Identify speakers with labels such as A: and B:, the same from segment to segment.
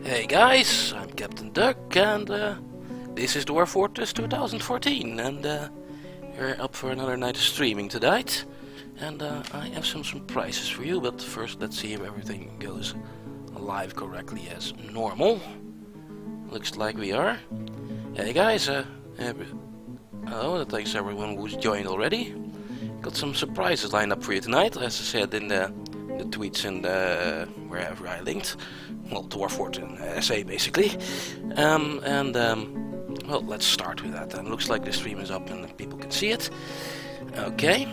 A: Hey guys, I'm Captain Duck, and this is Dwarf Fortress 2014, and we're up for another night of streaming tonight. And I have some surprises for you, but first let's see if everything goes live correctly as normal. Looks like we are. Hey guys, hello, thanks everyone who's joined already. Got some surprises lined up for you tonight, as I said in the tweets and wherever I linked. Well, Dwarf Fortress SA basically. Well, let's start with that. And looks like the stream is up and people can see it. Okay.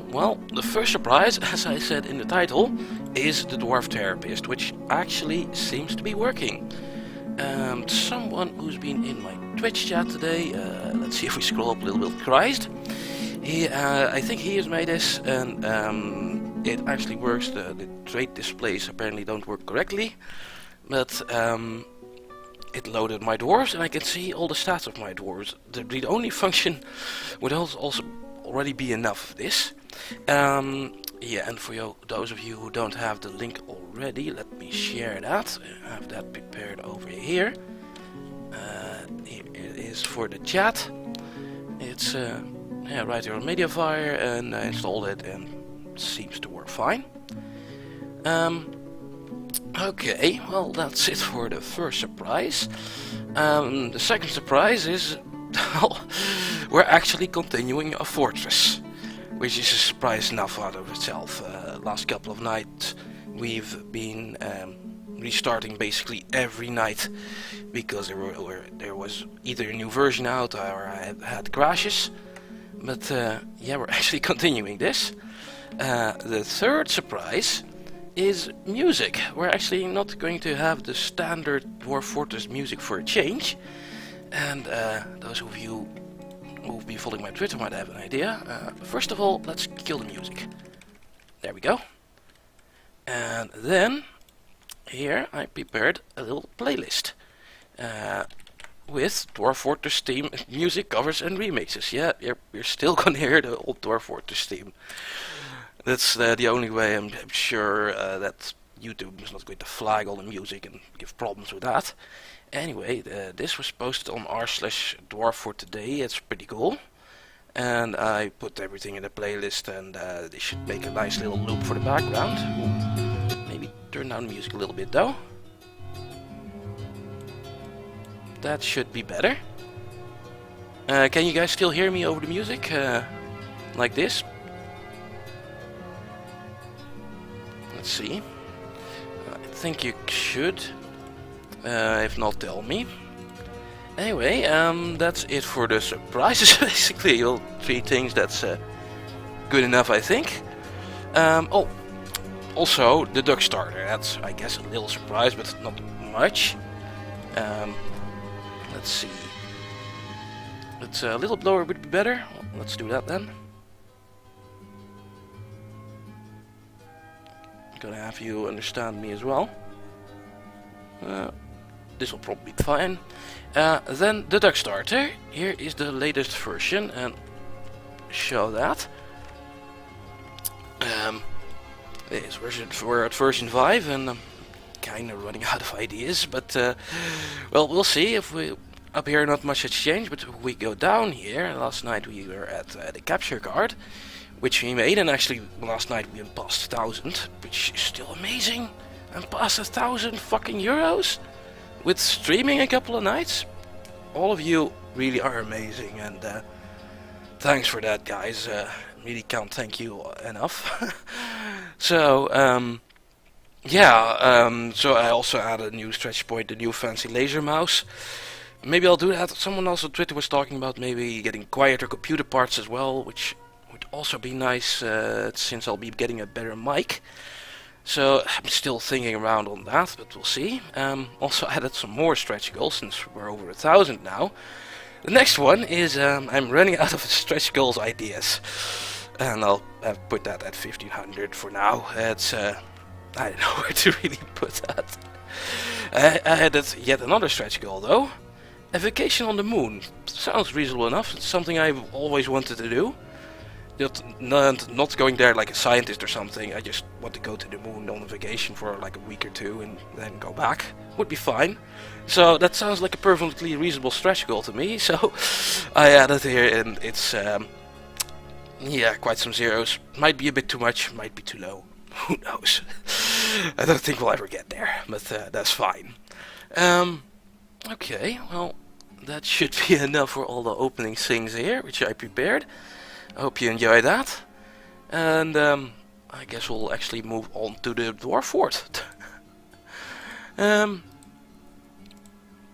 A: Well, the first surprise, as I said in the title, is the Dwarf Therapist, which actually seems to be working. Someone who's been in my Twitch chat today, let's see if we scroll up a little bit, cryzed. I think he has made this, and it actually works. The trait displays apparently don't work correctly, but it loaded my dwarves, and I can see all the stats of my dwarves. The read-only function would also already be enough of this. Yeah, and for those of you who don't have the link already, let me share that. I have that prepared over here. Here it is for the chat. It's yeah, right here on Mediafire, and I installed it and it seems to work fine. Okay, well that's it for the first surprise. The second surprise is, well, we're actually continuing a fortress, which is a surprise enough out of itself. Last couple of nights we've been restarting basically every night because there was either a new version out or I had crashes. But yeah, we're actually continuing this. The third surprise is music. We're actually not going to have the standard Dwarf Fortress music for a change. And those of you who've been following my Twitter might have an idea. First of all, let's kill the music. There we go. And then, here I prepared a little playlist. With Dwarf Fortress theme music covers and remixes. Yeah, you're still gonna hear the old Dwarf Fortress theme. That's the only way. I'm sure that YouTube is not going to flag all the music and give problems with that. Anyway, this was posted on r/dwarf for today. It's pretty cool. And I put everything in the playlist, and they should make a nice little loop for the background. Ooh, maybe turn down the music a little bit though. That should be better. Can you guys still hear me over the music? Like this? Let's see. I think you should. If not, tell me. Anyway, that's it for the surprises basically. Well, 3 things, that's good enough I think. Oh, also the duck starter. That's, I guess, a little surprise, but not much. Let's see. It's a little blower would be better. Well, let's do that then. Gonna have you understand me as well. This will probably be fine. Then the duck starter. Here is the latest version, and show that. We're at version 5, and I'm kind of running out of ideas, but well, we'll see. If we up here not much has changed, but if we go down here, last night we were at the capture card, which we made, and actually last night we passed 1,000, which is still amazing, and passed 1,000 fucking euros with streaming a couple of nights. All of you really are amazing, and thanks for that, guys. Really can't thank you enough. So yeah, so I also added a new stretch point, the new fancy laser mouse. Maybe I'll do that. Someone else on Twitter was talking about maybe getting quieter computer parts as well, which would also be nice since I'll be getting a better mic. So I'm still thinking around on that, but we'll see. Also added some more stretch goals since we're over 1,000 now. The next one is I'm running out of stretch goals ideas, and I'll put that at 1,500 for now. It's I don't know where to really put that. I added yet another stretch goal though. A vacation on the moon. Sounds reasonable enough. It's something I've always wanted to do. not going there like a scientist or something. I just want to go to the moon on a vacation for like a week or two and then go back. Would be fine. So that sounds like a perfectly reasonable stretch goal to me. So I added here, and it's yeah, quite some zeros. Might be a bit too much, might be too low. Who knows? I don't think we'll ever get there, but that's fine. Okay, well, that should be enough for all the opening things here, which I prepared. I hope you enjoy that. And I guess we'll actually move on to the dwarf fort.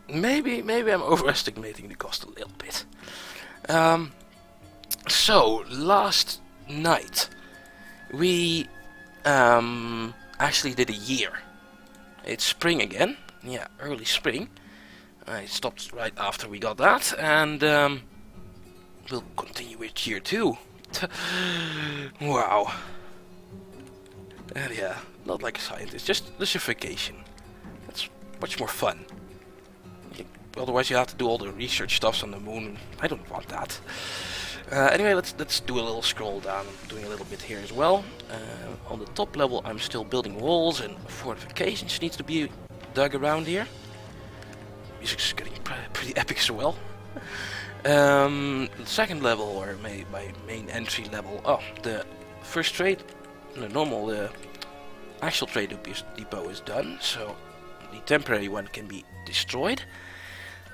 A: Maybe I'm overestimating the cost a little bit. So last night we actually did a year. It's spring again. Yeah, early spring. I stopped right after we got that, and we'll continue with year 2. Wow. And yeah, not like a scientist, just a vacation. That's much more fun. Otherwise you have to do all the research stuffs on the moon. I don't want that. Anyway, let's do a little scroll down. I'm doing a little bit here as well. On the top level I'm still building walls, and fortifications needs to be dug around here. Music's getting pretty epic as well. The second level, or my main entry level, the first trade, the actual trade depot is done, so the temporary one can be destroyed.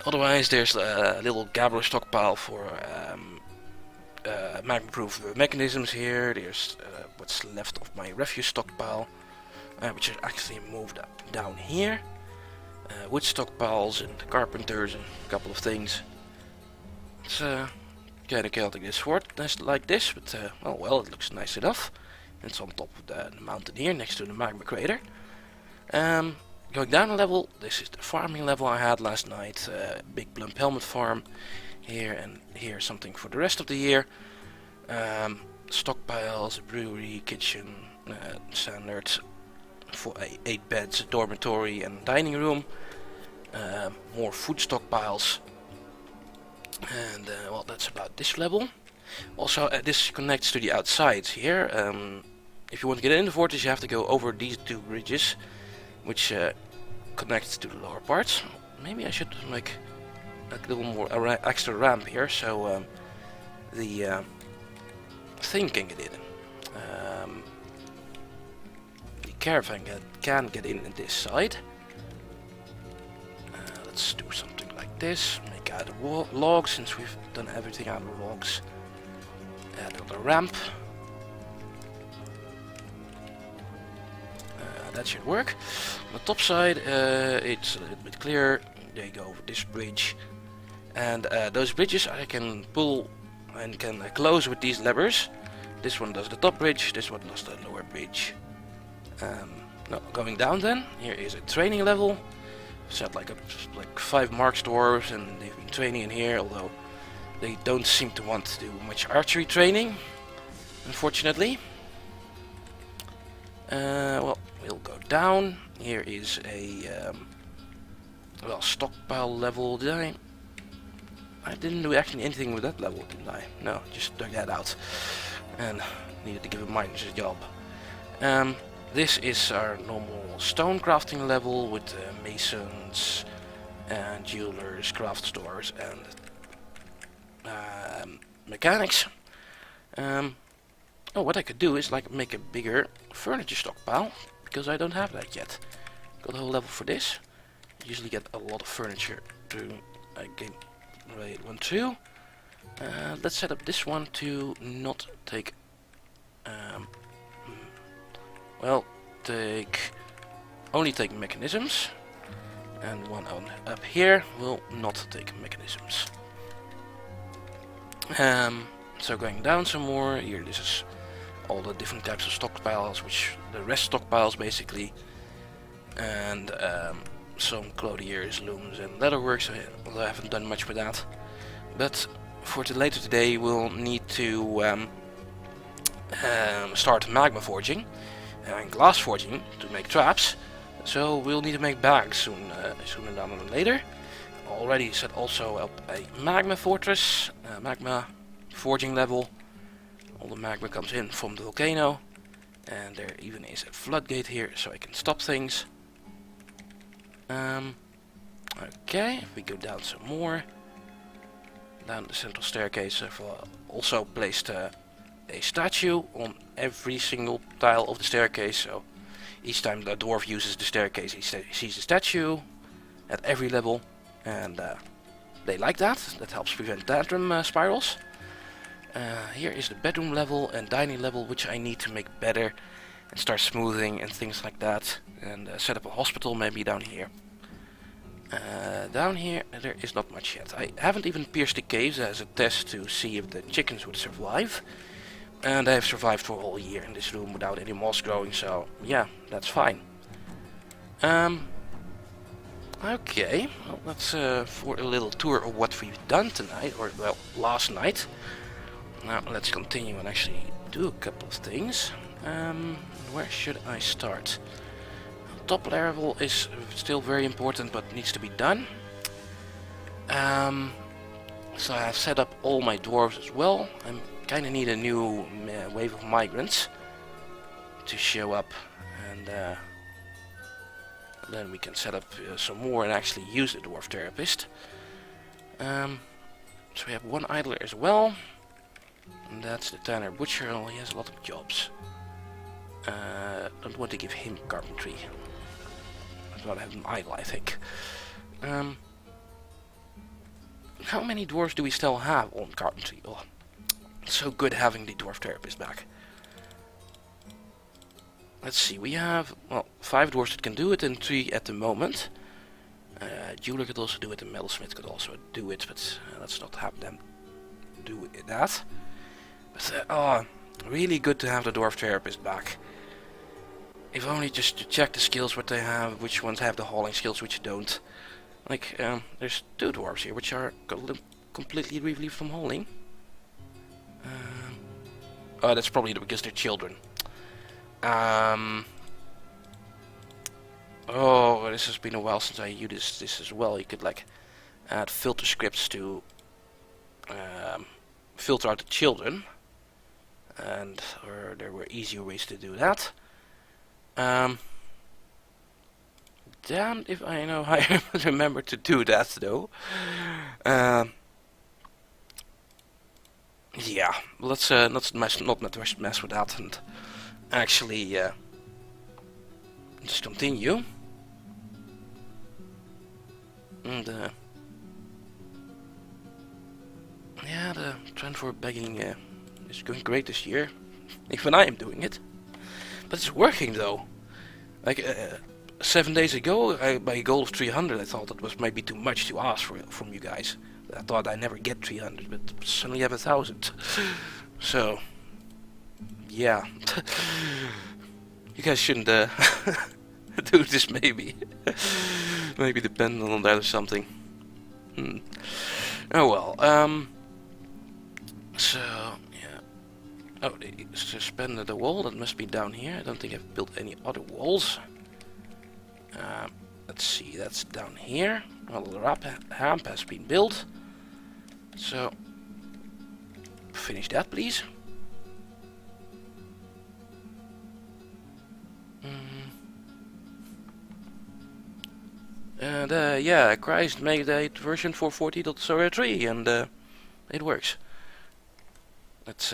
A: Otherwise there's a little Gabbro stockpile for magma-proof mechanisms here. There's what's left of my refuse stockpile, which is actually moved down here. Wood stockpiles and carpenters and a couple of things. It's kind of chaotic, this fort, like this, but well, it looks nice enough. It's on top of the mountain here, next to the magma crater. Going down a level, this is the farming level I had last night. Big plump helmet farm here, and here something for the rest of the year. Stockpiles, a brewery, kitchen, standards, for 8 beds, dormitory and dining room. More food stockpiles. And well, that's about this level. Also, this connects to the outsides here. If you want to get in the fortress, you have to go over these 2 bridges, which connects to the lower parts. Maybe I should make a little more extra ramp here, so the thing can get in. The caravan can get in this side. Let's do something like this. Make out of logs, since we've done everything out of logs. Add another ramp. That should work. On the top side, it's a little bit clearer. They go over this bridge, and those bridges I can pull and can close with these levers. This one does the top bridge, this one does the lower bridge. Now going down, then here is a training level. Set like 5 marks dwarves, and they've been training in here, although they don't seem to want to do much archery training, unfortunately. Well, we'll go down. Here is a well, stockpile level. I didn't do actually anything with that level, didn't I? No, just dug that out and needed to give a miner's job. This is our normal stone crafting level with masons and jewelers, craft stores, and mechanics. Oh, what I could do is like make a bigger furniture stockpile, because I don't have that yet. Got a whole level for this. Usually get a lot of furniture to game raid 1-2. Let's set up this one to not take well, only take mechanisms, and one up here will not take mechanisms. So going down some more, here this is all the different types of stockpiles, which the rest stockpiles basically, and some clothiers, looms and leatherworks, although I haven't done much with that. But for later today we'll need to start magma forging and glass forging to make traps, so we'll need to make bags sooner rather than later. Already set also up a magma fortress, magma forging level, All the magma comes in from the volcano. And there even is a floodgate here, so I can stop things. Okay, if we go down some more. Down the central staircase, I've also placed a statue on every single tile of the staircase, so each time the dwarf uses the staircase he sees a statue at every level, and they like that. That helps prevent tantrum spirals. Here is the bedroom level and dining level, which I need to make better and start smoothing and things like that, and set up a hospital maybe down here. Down here there is not much yet. I haven't even pierced the caves as a test to see if the chickens would survive. And they have survived for a whole year in this room without any moss growing, so yeah, that's fine. Okay, well, that's for a little tour of what we've done tonight, or well, last night. Now let's continue and actually do a couple of things. Where should I start? Top level is still very important, but needs to be done. So I have set up all my dwarves as well. I kind of need a new wave of migrants to show up, and then we can set up some more and actually use the dwarf therapist. So we have one idler as well, and that's the tanner butcher. Oh, he has a lot of jobs. Don't want to give him carpentry. I'd rather have him idle, I think. How many dwarves do we still have on carpentry? Oh, it's so good having the dwarf therapist back. Let's see, we have, well, 5 dwarves that can do it and 3 at the moment. Jeweler could also do it, and metalsmith could also do it, but let's not have them do that. But oh, really good to have the dwarf therapist back. If only just to check the skills what they have, which ones have the hauling skills, which don't. Like, there's 2 dwarves here which are completely relieved from hauling. Oh, that's probably because they're children. Oh, this has been a while since I used this as well. You could like add filter scripts to filter out the children, and or there were easier ways to do that. Damned if I know how I remember to do that though. Yeah, let's not mess with that and actually just continue. And yeah, the trend for begging is going great this year. Even I am doing it, but it's working though. Like 7 days ago, my goal of 300, I thought that was maybe too much to ask from you guys. I thought I'd never get 300, but suddenly I have 1,000. So, yeah. You guys shouldn't do this maybe. Maybe depend on that or something. Oh well, so, yeah. Oh, they suspended the wall, that must be down here. I don't think I've built any other walls. Let's see, that's down here. Well, the ramp has been built. So, finish that please. And yeah, cryzed made a version for 40.03 and it works. Let's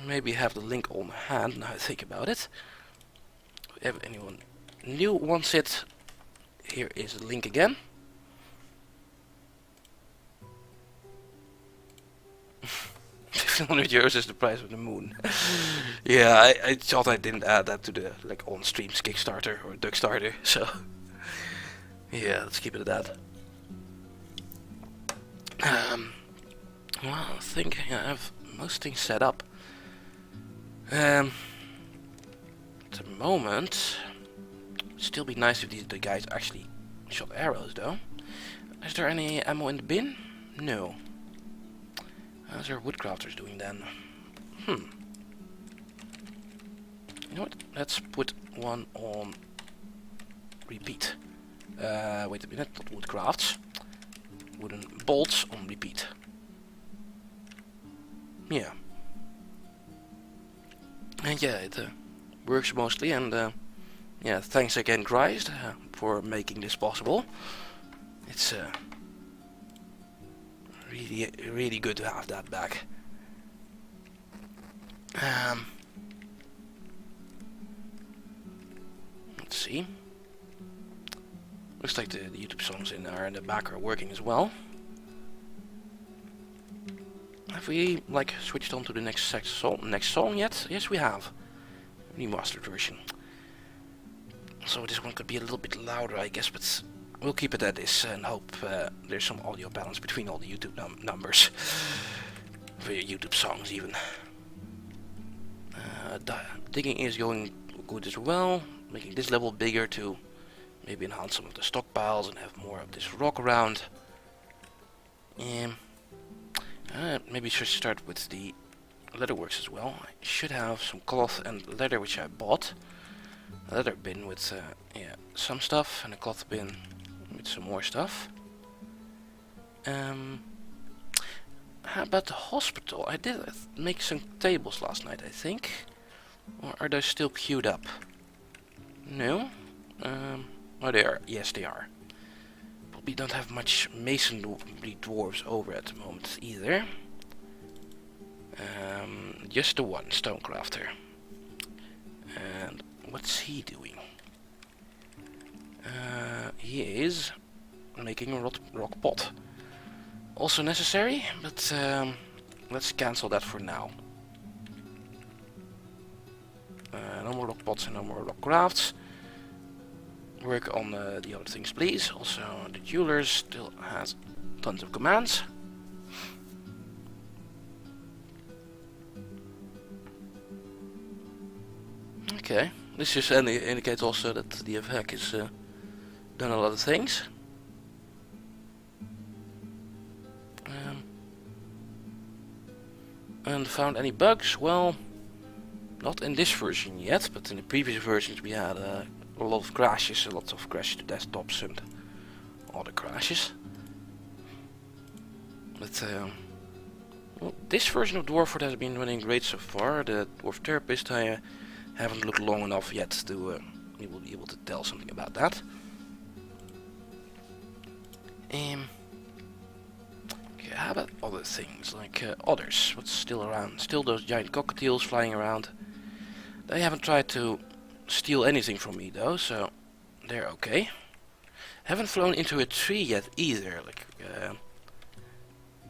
A: maybe have the link on hand now I think about it. If anyone new wants it, here is the link again. 1,500 euros is the price of the moon. Yeah, I thought I didn't add that to the like on streams Kickstarter or Duckstarter, so yeah, let's keep it at that. Well, I think I have most things set up. At the moment, it'd still be nice if the guys actually shot arrows though. Is there any ammo in the bin? No. How's our woodcrafters doing then? You know what? Let's put one on repeat. Wait a minute, not woodcrafts. Wooden bolts on repeat. yeah. And yeah, it works mostly, and yeah, thanks again cryzed for making this possible. It's really good to have that back. Let's see. Looks like the YouTube songs in the back are working as well. Have we like switched on to the next song yet? Yes, we have. Remastered version. So this one could be a little bit louder, I guess, but we'll keep it at this and hope there's some audio balance between all the YouTube numbers for your YouTube songs even. Digging is going good as well, making this level bigger to maybe enhance some of the stockpiles and have more of this rock around. Maybe should start with the leatherworks as well. I should have some cloth and leather which I bought. A leather bin with yeah, some stuff, and a cloth bin with some more stuff. How about the hospital? I did make some tables last night, I think. Or are they still queued up? No? Oh, they are. Yes, they are. But we don't have much masonry dwarves over at the moment either. Just the one stonecrafter. And what's he doing? He is making a rock pot. Also necessary, but let's cancel that for now. No more rock pots and no more rock crafts. Work on the other things, please. Also, the jeweler still has tons of commands. Okay, this just indicates also that the DF has done a lot of things. And found any bugs? Well, not in this version yet, but in the previous versions we had a lot of crashes, to desktops and other crashes. But well, this version of Dwarford has been running great so far. The Dwarf Therapist I haven't looked long enough yet to we will be able to tell something about that. Okay, how about other things like others? What's still around? Still those giant cockatiels flying around. They haven't tried to steal anything from me though, so they're okay. Haven't flown into a tree yet either. Like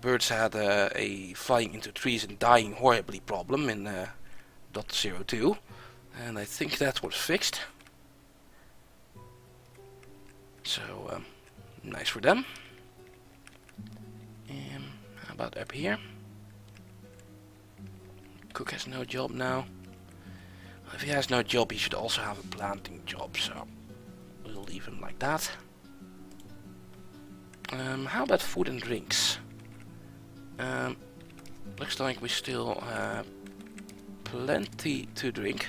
A: birds had a flying into trees and dying horribly problem in .02, and I think that was fixed. So nice for them. How about up here? Cook has no job now. If he has no job, he should also have a planting job, so we'll leave him like that. How about food and drinks? Looks like we still have plenty to drink.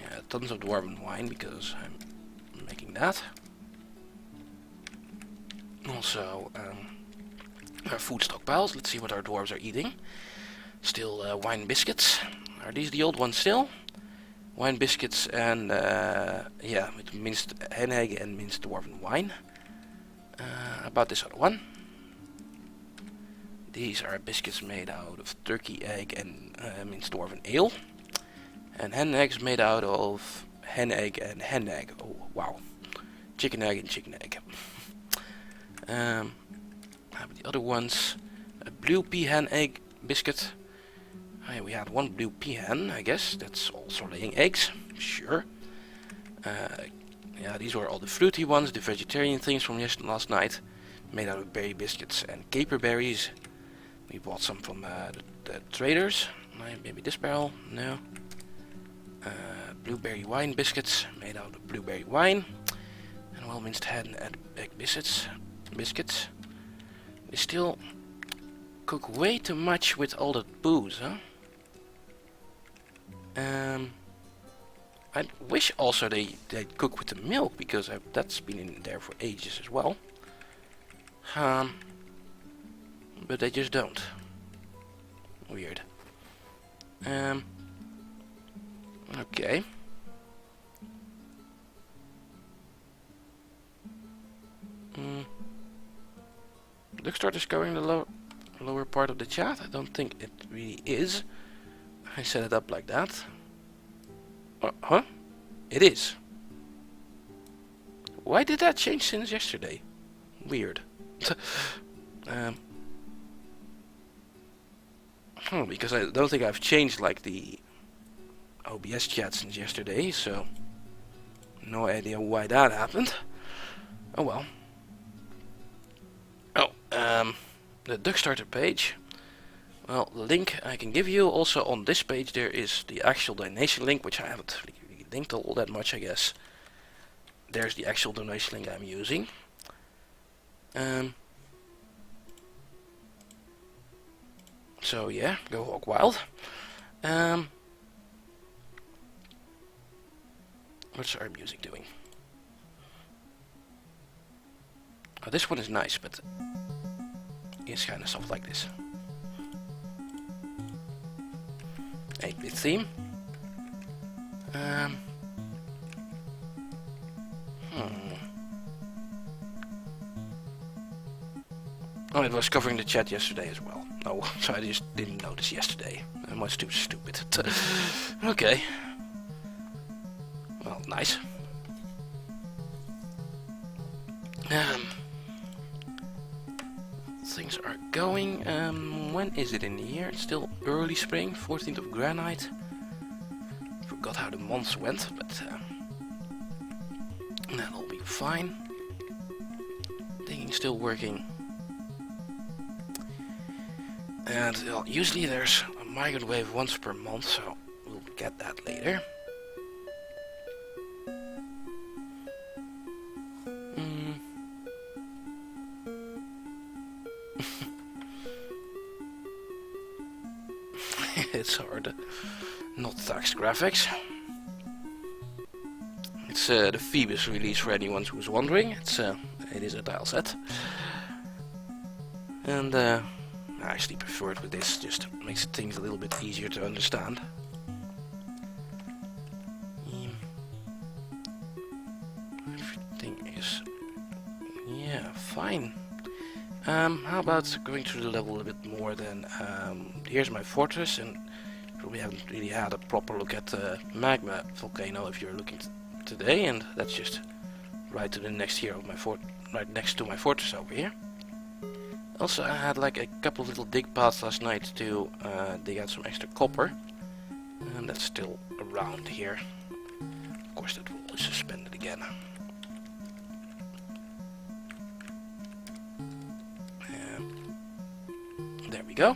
A: Yeah, tons of dwarven wine because I'm making that. Also, our food stockpiles. Let's see what our dwarves are eating. Still wine biscuits. Are these the old ones still? Wine biscuits and yeah, with minced hen egg and minced dwarven wine. About this other one. These are biscuits made out of turkey egg and minced dwarven ale. And hen eggs made out of hen egg and hen egg. Oh wow. Chicken egg and chicken egg. How about the other ones? A blue peahen egg biscuit. We had one blue peahen, I guess. That's also laying eggs. Sure. Yeah, these were all the fruity ones, the vegetarian things from last night. Made out of berry biscuits and caper berries. We bought some from the traders. Maybe this barrel? No. Blueberry wine biscuits made out of blueberry wine. And well minced hen and egg biscuits. They still cook way too much with all that booze, huh? I wish also they'd cook with the milk, because that's been in there for ages as well. But they just don't. Weird. Okay. Duckstart is covering the lower part of the chat. I don't think it really is. I set it up like that. Huh? It is. Why did that change since yesterday? Weird. Because I don't think I've changed like the OBS chat since yesterday, so no idea why that happened. Oh well. Oh, the Duckstarter page. Well, the link I can give you also on this page there is the actual donation link, which I haven't really linked all that much, I guess. There's the actual donation link I'm using. So yeah, go hog wild. What's our music doing? Oh, this one is nice, but it's kind of soft like this. 8-bit theme. Oh, it was covering the chat yesterday as well. Oh, so I just didn't notice yesterday. I was too stupid. Okay. Well, nice. Things are going. When is it in the year? It's still early spring, 14th of Granite. Forgot how the months went, but that'll be fine. Digging's still working. And well, usually there's a migrant wave once per month, so we'll get that later. It's hard not text graphics. It's the Phoebus release for anyone who's wondering. It is a tile set. And I actually prefer it with this, just makes things a little bit easier to understand. Everything is, yeah, fine. How about going through the level a bit more then? Here's my fortress, and we haven't really had a proper look at the magma volcano if you're looking today, and that's just right to the next here of my right next to my fortress over here. Also, I had like a couple of little dig paths last night to dig out some extra copper, and that's still around here. Of course, that wall is suspended again. There we go.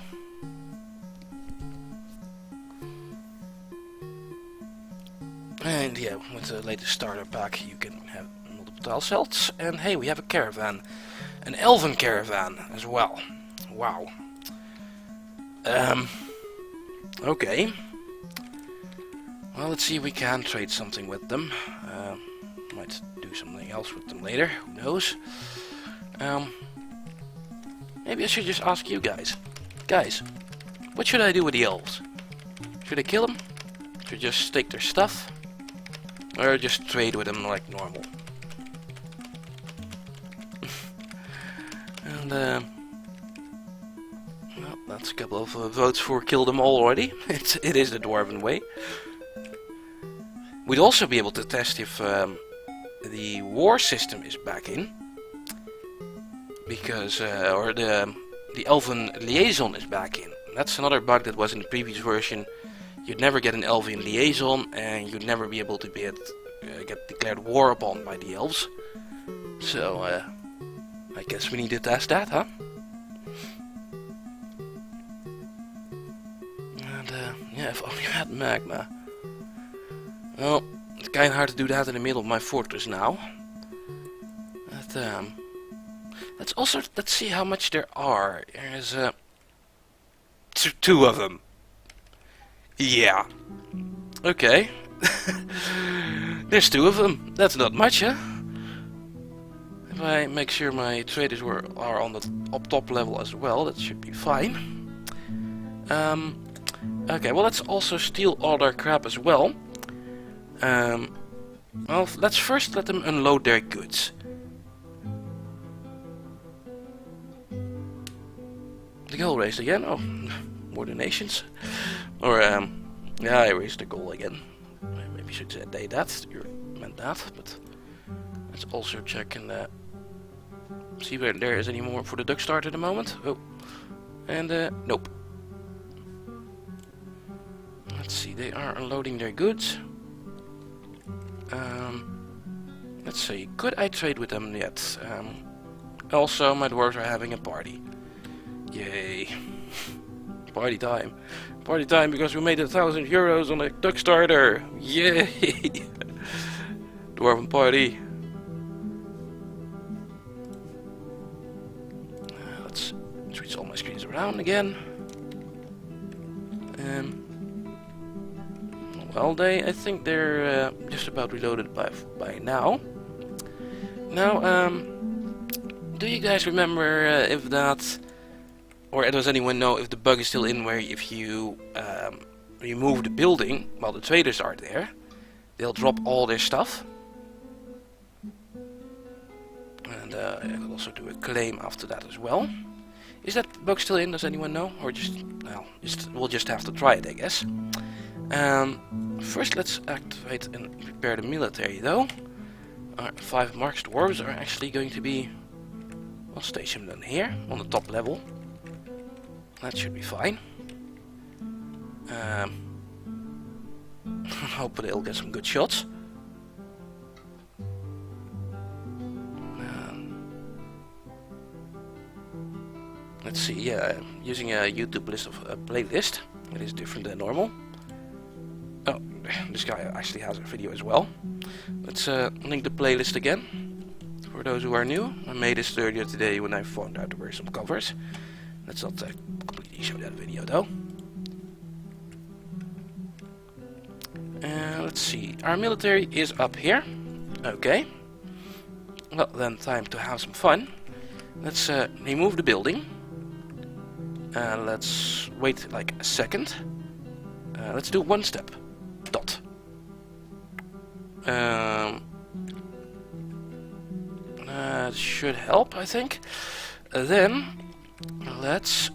A: And yeah, with the latest starter pack you can have multiple tile cells. And hey, we have a caravan. An elven caravan as well. Wow. Okay. Well, let's see if we can trade something with them. Might do something else with them later, who knows. Maybe I should just ask you guys. Guys, what should I do with the elves? Should I kill them? Should I just take their stuff? Or just trade with them like normal? And well, that's a couple of votes for kill them all already. It is the dwarven way. We'd also be able to test if the war system is back in, because or the elven liaison is back in. That's another bug that was in the previous version. You'd never get an elven liaison, and you'd never be able to get declared war upon by the elves. So I guess we need to test that, huh? And yeah, if only we had magma. Well, it's kind of hard to do that in the middle of my fortress now. But let's see how much there are. There's two of them. Yeah. Okay. There's two of them. That's not much, huh? If I make sure my traders are on the top level as well, that should be fine. Okay, well, let's also steal all their crap as well. Well, let's first let them unload their goods. The goal raised again? Oh, more donations. Or, yeah, I raised the goal again. Maybe should say that. You meant that, but let's also check and see where there is any more for the duck start at the moment. Oh, and nope. Let's see, they are unloading their goods. Let's see, could I trade with them yet? Also, my dwarves are having a party. Yay. Party time. Party time because we made €1,000 on a duck starter. Yay. Dwarven party. Let's switch all my screens around again. Well, I think they're just about reloaded by now. Now, do you guys remember if that, or does anyone know if the bug is still in where if you remove the building while the traders are there, they'll drop all their stuff? And I'll also do a claim after that as well. Is that bug still in? Does anyone know? Or just, well, we'll just have to try it, I guess. First, let's activate and prepare the military, though. Our 5 marks dwarves are actually going to be, well, stationed down here on the top level. That should be fine. Hope they'll get some good shots. Let's see, yeah, using a YouTube list of a playlist. It is different than normal. Oh, this guy actually has a video as well. Let's link the playlist again. For those who are new, I made this earlier today when I found out there were some covers. Let's not completely show that video though. Let's see, our military is up here. Okay. Well, then time to have some fun. Let's remove the building. Let's wait like a second. Let's do one step. Dot. Should help, I think. Then let's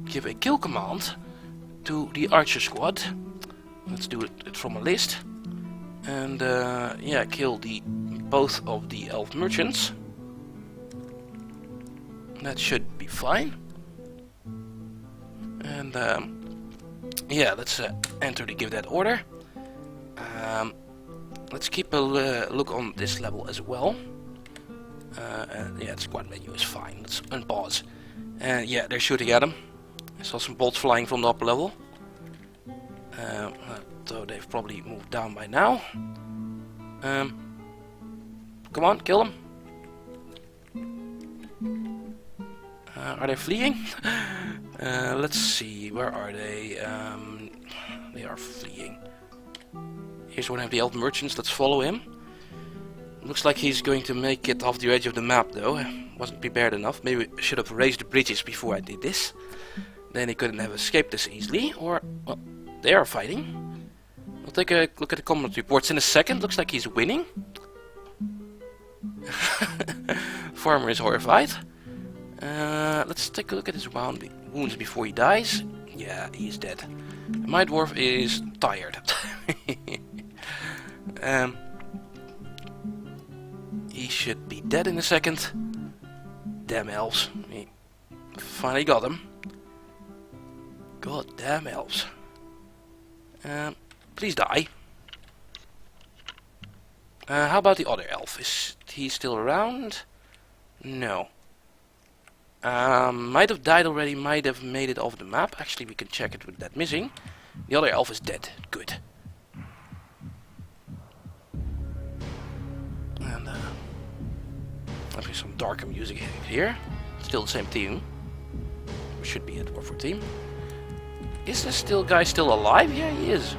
A: give a kill command to the archer squad. Let's do it from a list. And yeah, kill both of the elf merchants. That should be fine. And yeah, let's enter to give that order. Let's keep a look on this level as well. Yeah, the squad menu is fine. Let's unpause. And yeah, they're shooting at him. I saw some bolts flying from the upper level. So they've probably moved down by now. Come on, kill them. Are they fleeing? Let's see, where are they? They are fleeing. Here's one of the elf merchants, let's follow him. Looks like he's going to make it off the edge of the map though. Wasn't prepared enough. Maybe I should have raised the bridges before I did this. Then he couldn't have escaped this easily. Or, well, they are fighting. We'll take a look at the combat reports in a second. Looks like he's winning. Farmer is horrified. Let's take a look at his wounds before he dies. Yeah, he's dead. My dwarf is tired. He should be dead in a second. Damn elves. He finally got him. God damn elves. Please die. How about the other elf? Is he still around? No. Might have died already, might have made it off the map. Actually, we can check it with that missing. The other elf is dead. Good. And having some darker music here. Still the same team. Should be a dwarf team. Is this guy still alive? Yeah, he is.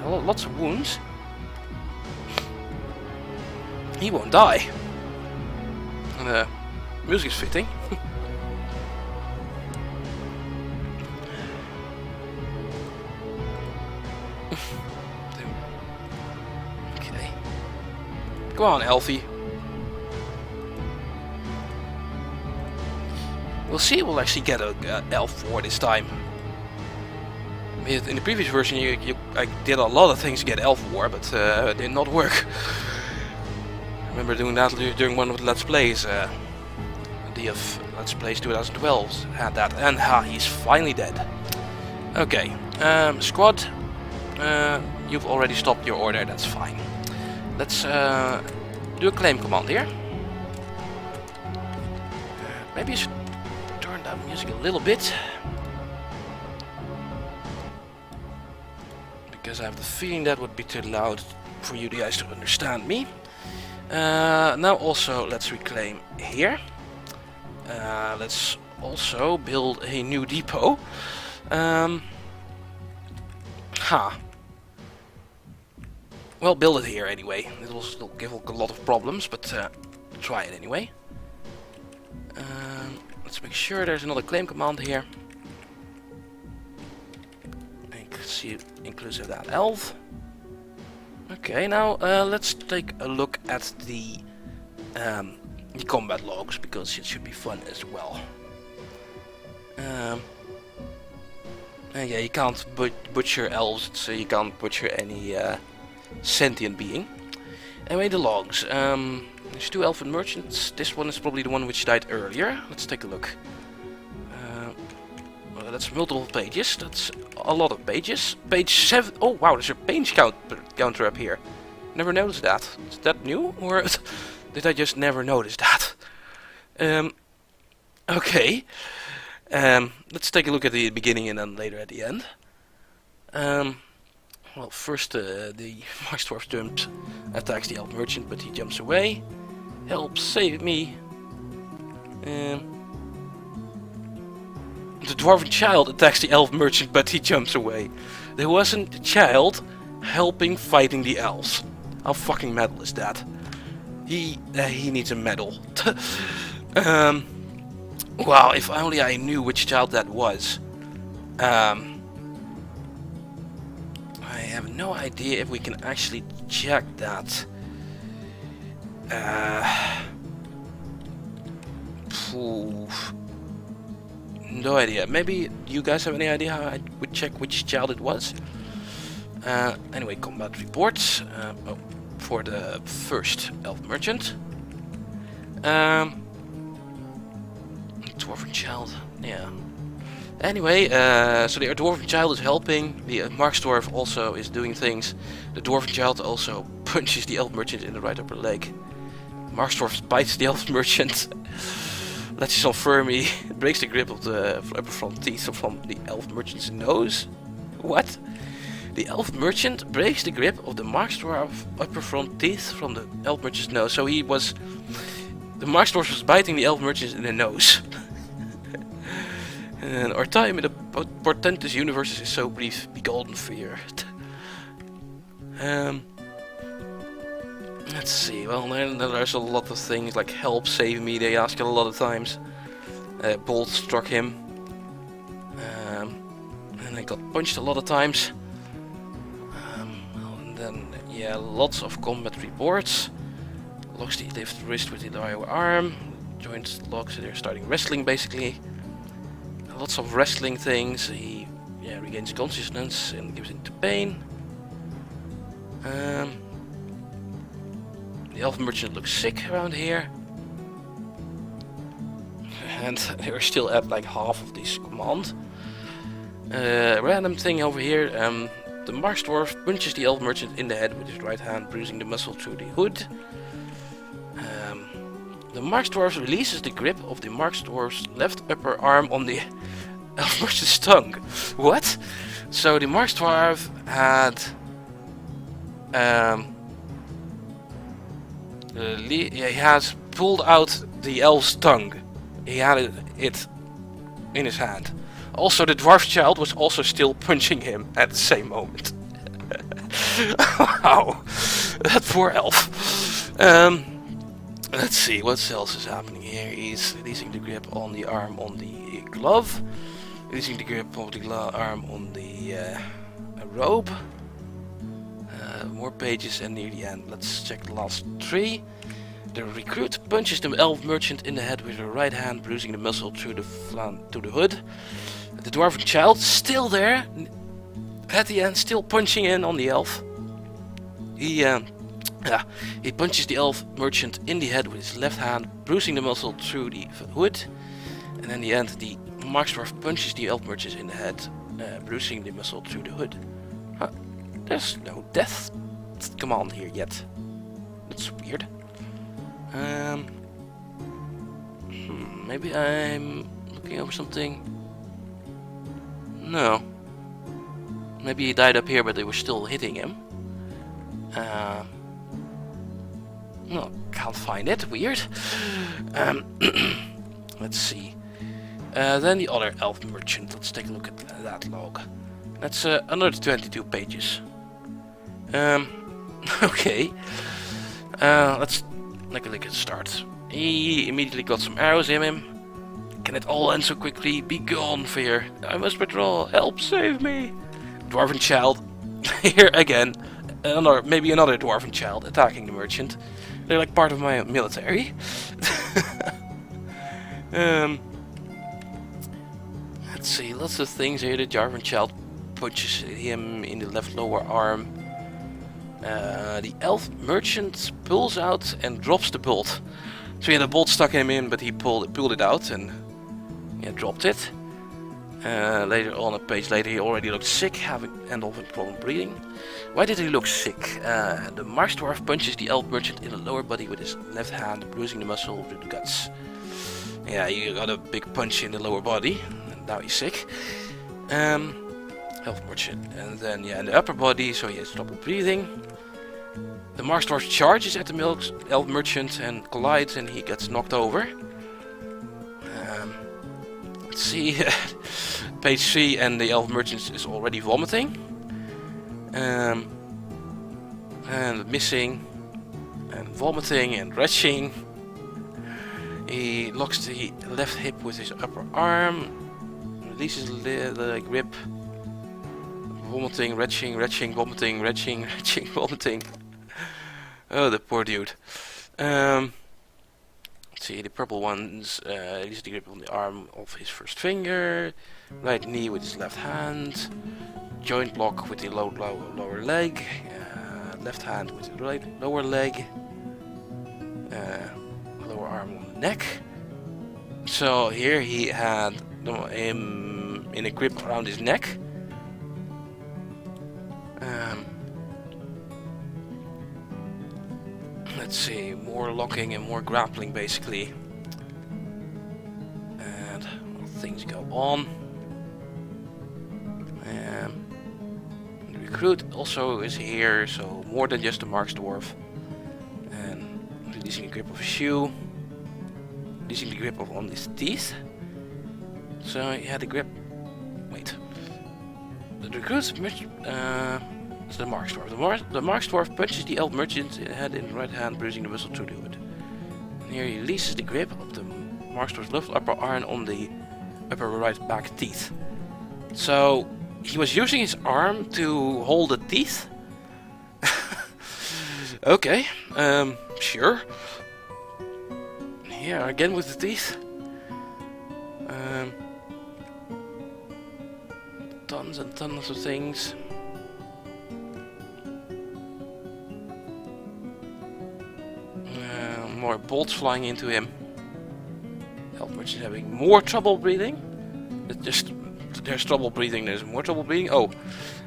A: Lots of wounds. He won't die. And music's fitting. Go on, Elfie. We'll see if we'll actually get a elf war this time. In the previous version, I did a lot of things to get elf war, but it did not work. I remember doing that during one of the Let's Plays. DF Let's Plays 2012 had that, and he's finally dead. Okay, squad. You've already stopped your order. That's fine. Let's do a claim command here. Maybe you should turn down music a little bit, because I have the feeling that would be too loud for you guys to understand me. Now also let's reclaim here. Let's also build a new depot. Well, build it here anyway. It will still give a lot of problems, but try it anyway. Let's make sure there's another claim command here. See, inclusive that elf. Okay, now let's take a look at the combat logs, because it should be fun as well. Yeah, you can't butcher elves, so you can't butcher any sentient being. Anyway, the logs. There's 2 elfin merchants. This one is probably the one which died earlier. Let's take a look. Well, that's multiple pages. That's a lot of pages. Page 7. Oh wow, there's a page counter up here. Never noticed that. Is that new, or did I just never notice that? Okay. Let's take a look at the beginning and then later at the end. Well, first the Marksdwarf jumps, attacks the elf merchant, but he jumps away. Help, save me. The dwarven child attacks the elf merchant, but he jumps away. There wasn't a child helping fighting the elves. How fucking metal is that? He needs a medal. Wow, if only I knew which child that was. I have no idea if we can actually check that. No idea. Maybe you guys have any idea how I would check which child it was? Anyway, combat reports. For the first elf merchant. Dwarven child. Yeah. Anyway, so the dwarven child is helping. The Marksdwarf also is doing things. The dwarven child also punches the elf merchant in the right upper leg. Marksdwarf bites the elf merchant. Latches on Fermi, breaks the grip of the upper front teeth from the elf merchant's nose. What? The elf merchant breaks the grip of the Marksdwarf upper front teeth from the elf merchant's nose. So the Marksdwarf was biting the elf merchant in the nose. And our time in the portentous universe is so brief, be golden fear. Let's see, well then there's a lot of things like help, save me, they ask it a lot of times. Bolt struck him. And I got punched a lot of times. Well, and then, yeah, lots of combat reports. Locks the left wrist with the lower arm. Joints locks, they're starting wrestling basically. Lots of wrestling things. He regains consciousness and gives into pain. The elf merchant looks sick around here. And we're still at like half of this command. Random thing over here. The Marksdwarf punches the elf merchant in the head with his right hand, bruising the muscle through the hood. The Marksdwarf releases the grip of the Marksdwarf's left upper arm on the elf merchant's tongue. What? So the Marksdwarf had he has pulled out the elf's tongue. He had it in his hand. Also, the dwarf child was also still punching him at the same moment. Wow, that poor elf. Let's see, what else is happening here. He's releasing the grip on the arm on the glove. Releasing the grip of the arm on the robe. More pages and near the end. Let's check the last 3. The recruit punches the elf merchant in the head with her right hand, bruising the muscle through the to the hood. The dwarven child still there, at the end, still punching in on the elf. He punches the elf merchant in the head with his left hand, bruising the muscle through the hood. And in the end, the Marksdwarf punches the elf merchant in the head, bruising the muscle through the hood. Huh. There's no death command here yet. That's weird. Maybe I'm looking over something. No. Maybe he died up here, but they were still hitting him. No, can't find it. Weird. Let's see. Then the other elf merchant. Let's take a look at that log. That's another 22 pages. Okay. Let's take a look at the start. He immediately got some arrows in him. Can it all end so quickly? Be gone, fear. I must withdraw. Help, save me. Dwarven child. Here again. Maybe another dwarven child attacking the merchant. They're like part of my military. Let's see, lots of things here. The dwarven child punches him in the left lower arm. The elf merchant pulls out and drops the bolt. So yeah, the bolt stuck him in, but he pulled it out and dropped it. Later on, a page later, he already looked sick, having often problem breathing. Why did he look sick? The Marksdwarf punches the elf merchant in the lower body with his left hand, bruising the muscle through the guts. Yeah, he got a big punch in the lower body, and now he's sick. Elf merchant, and then in the upper body, so he has trouble breathing. The Marksdwarf charges at the elf merchant and collides, and he gets knocked over. Let's see, page 3, and the elf merchant is already vomiting. And missing, and vomiting, and retching. He locks the left hip with his upper arm, releases the grip. Vomiting, retching, vomiting, retching, vomiting. Oh, the poor dude. Let's see, the purple ones release the grip on the arm of his first finger, right knee with his left hand, joint block with the lower leg, left hand with the right lower leg, lower arm on the neck. So here he had him in a grip around his neck. Let's see, more locking and more grappling basically. And things go on. The recruit also is here, so more than just a Marksdwarf. And releasing the grip of his shoe. Releasing the grip on his teeth. So he had the grip. Wait. The recruit's it's the Marksdwarf. The Marksdwarf punches the elf merchant in the head in the right hand, bruising the muscle through the hood. And here he releases the grip of the Marksdwarf's left upper arm on the upper right back teeth. So he was using his arm to hold the teeth. Okay, sure. Yeah, again with the teeth. Tons and tons of things. More bolts flying into him. Elf merchant having more trouble breathing. There's trouble breathing, there's more trouble breathing. Oh,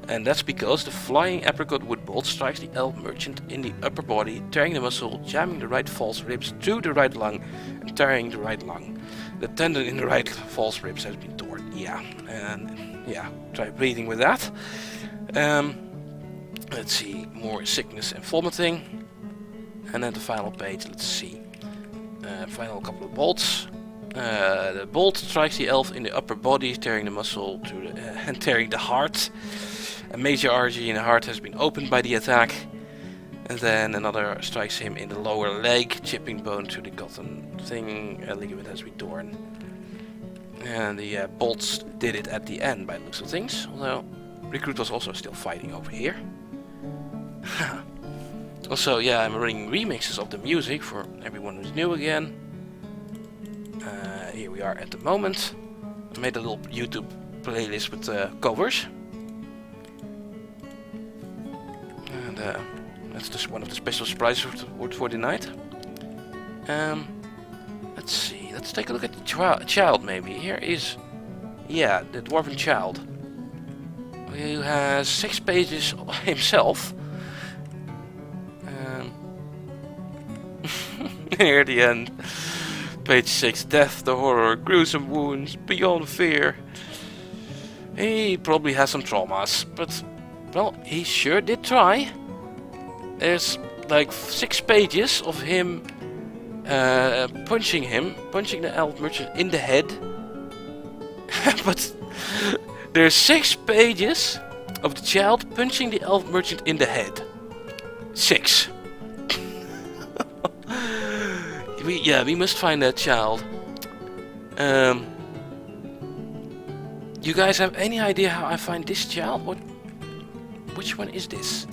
A: and that's because the flying apricot wood bolt strikes the elf merchant in the upper body, tearing the muscle, jamming the right false ribs through the right lung, and tearing the right lung. The tendon in the right false ribs has been torn. Yeah, and yeah, try breathing with that. Let's see, more sickness and vomiting. And then the final page, let's see. Final couple of bolts. The bolt strikes the elf in the upper body, tearing the muscle through and tearing the heart. A major artery in the heart has been opened by the attack. And then another strikes him in the lower leg, chipping bone through the cotton thing. A ligament has been torn. And the bolts did it at the end by the looks of things. Although Recruit was also still fighting over here. Also, yeah, I'm running remixes of the music for everyone who's new again. Here we are at the moment. I made a little YouTube playlist with covers. And that's just one of the special surprises for the night. Let's see, let's take a look at the child maybe. Here is, yeah, the dwarven child. Who has 6 pages himself. Here at the end. Page 6, death, the horror, gruesome wounds, beyond fear. He probably has some traumas, but, well, he sure did try. There's like 6 pages of him punching the elf merchant in the head. But there's 6 pages of the child punching the elf merchant in the head. 6. We must find that child. You guys have any idea how I find this child? Which one is this?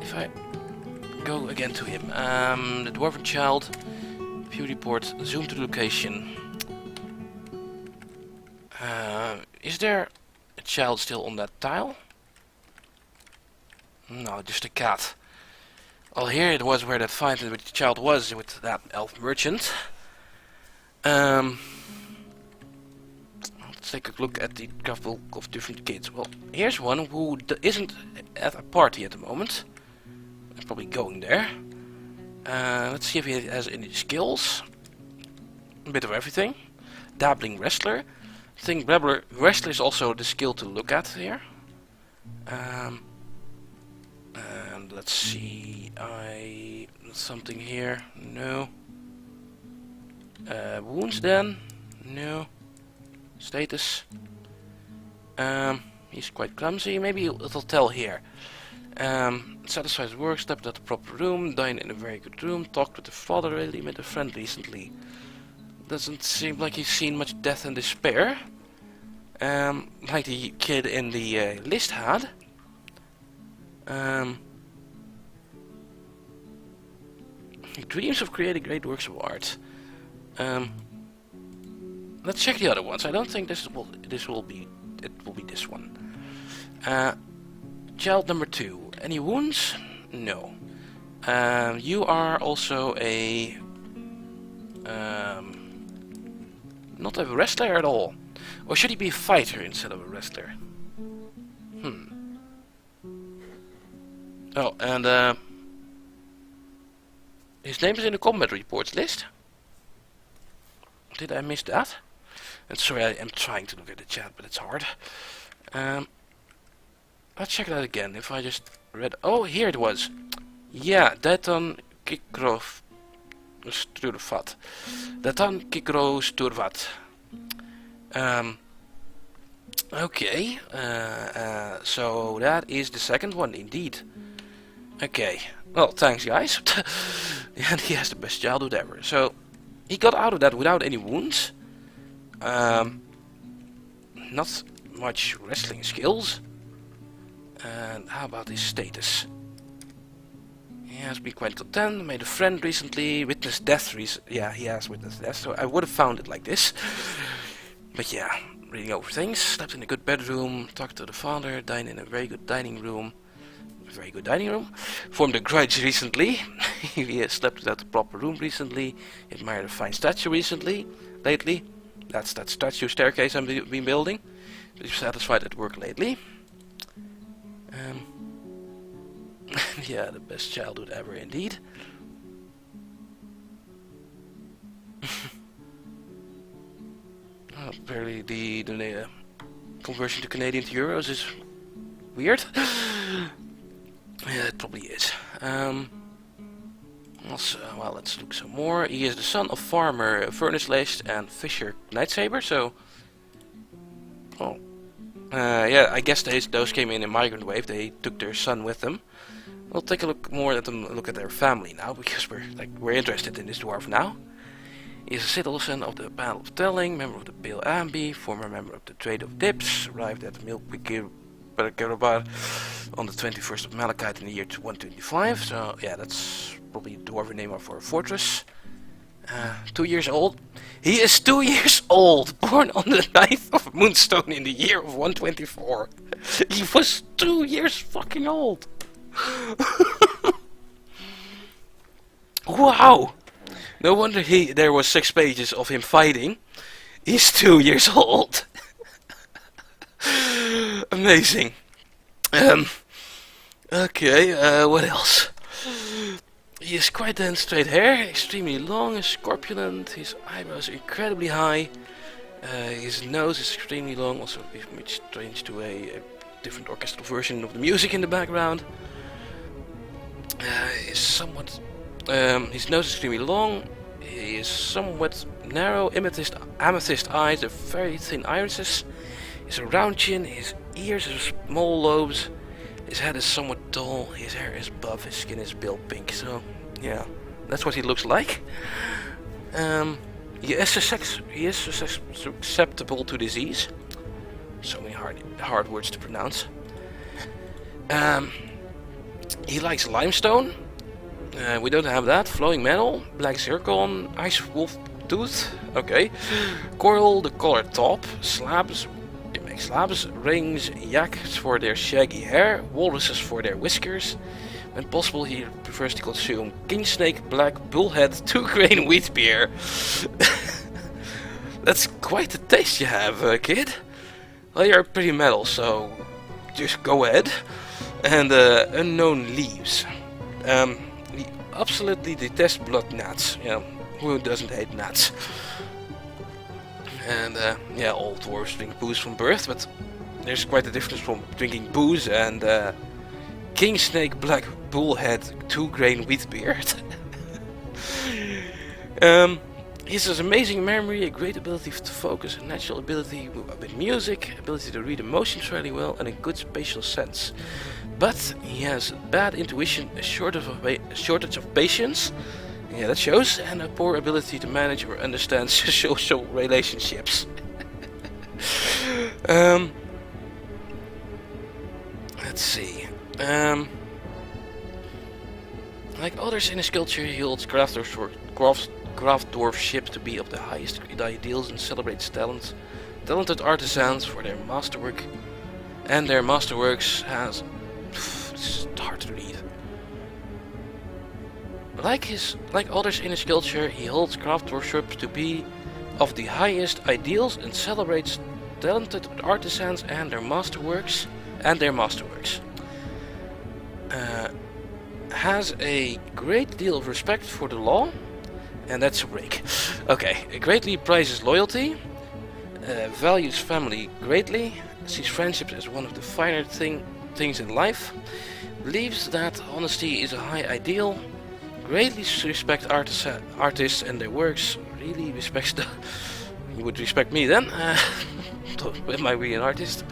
A: If I go again to him, the dwarven child, view report, zoom to the location. Is there a child still on that tile? No, just a cat. Well, here it was where that fight with the child was with that elf merchant. Let's take a look at the couple of different kids. Well, here's one who isn't at a party at the moment. I'm probably going there. Let's see if he has any skills. A bit of everything. Dabbling wrestler. I think wrestler is also the skill to look at here. And let's see, something here, no. Wounds then, no. Status. He's quite clumsy, maybe it'll tell here. Satisfies work, stepped at the proper room, dine in a very good room, talked with the father, really met a friend recently. Doesn't seem like he's seen much death and despair. Like the kid in the list had. He dreams of creating great works of art. Let's check the other ones. I don't think this will be this one. Child number 2. Any wounds? No. You are also a not a wrestler at all. Or should he be a fighter instead of a wrestler? Oh, and his name is in the combat reports list. Did I miss that? And sorry, I am trying to look at the chat, but it's hard. Let's check that again. If I just read... Oh, here it was. Yeah, Datan Kikro Sturvat. Datan Kikro Sturvat. Okay. So that is the second one, indeed. Okay. Well, thanks, guys. And he has the best childhood ever. So, he got out of that without any wounds. Not much wrestling skills. And how about his status? He has been quite content, made a friend recently, witnessed death yeah, he has witnessed death, so I would have found it like this. But yeah, reading over things, slept in a good bedroom, talked to the father, dined in a very good dining room. Formed a grudge recently. He has slept without the proper room recently. Admired a fine statue lately. That's that statue staircase I've been building. But he's satisfied at work lately. Yeah, the best childhood ever indeed. Apparently the conversion to Canadian to euros is weird. Yeah, it probably is. Also, well, let's look some more. He is the son of farmer Furnace Laced and Fisher Nightsaber, so... Oh. Yeah, I guess those came in a migrant wave. They took their son with them. We'll take a look more at them, look at their family now, because we're interested in this dwarf now. He is a citizen of the Panel of Telling, member of the Pale Ambi, former member of the Trade of Dips, arrived at the Milk Berkerobar on the 21st of Malachite in the year 125. So yeah, that's probably the dwarven name for a fortress. 2 years old. He is 2 years old, born on the 9th of Moonstone in the year of 124. He was 2 years fucking old. Wow! No wonder there was 6 pages of him fighting. He's 2 years old. Amazing. Okay, what else? He has quite dense straight hair, extremely long and corpulent. His eyebrows are incredibly high. His nose is extremely long, also which changed to a different orchestral version of the music in the background. His nose is extremely long. He is somewhat narrow, amethyst eyes, have very thin irises. He has a round chin. His ears are small lobes. His head is somewhat dull. His hair is buff. His skin is pale pink. So yeah, that's what he looks like. He is susceptible to disease. So many hard words to pronounce. He likes limestone. We don't have that. Flowing metal, black zircon, ice wolf tooth. Okay. Coral, the color top, slabs. They make slabs. Rings, yaks for their shaggy hair, walruses for their whiskers. When possible, he prefers to consume king snake, black bullhead, 2-grain wheat beer. That's quite the taste you have, kid. Well, you're pretty metal, so just go ahead. And unknown leaves. We absolutely detest blood gnats. Yeah, who doesn't hate gnats? And yeah, all dwarves drink booze from birth, but there's quite a difference from drinking booze and king snake, black bullhead, 2-grain wheat beer. He has amazing memory, a great ability to focus, a natural ability with music, ability to read emotions really well, and a good spatial sense. But he has bad intuition, a shortage of patience, yeah, that shows, and a poor ability to manage or understand social relationships. Let's see. Like others in his culture, he holds craft dwarfship to be of the highest ideals and celebrates talented artisans for their masterwork, and their masterworks has. It's hard to read. Like others in his culture, he holds craft worship to be of the highest ideals and celebrates talented artisans and their masterworks. Has a great deal of respect for the law, and that's a break. Okay, greatly prizes loyalty, values family greatly, sees friendship as one of the finer things in life, believes that honesty is a high ideal, greatly respects artists and their works, really respects the... You would respect me then, am I really an artist?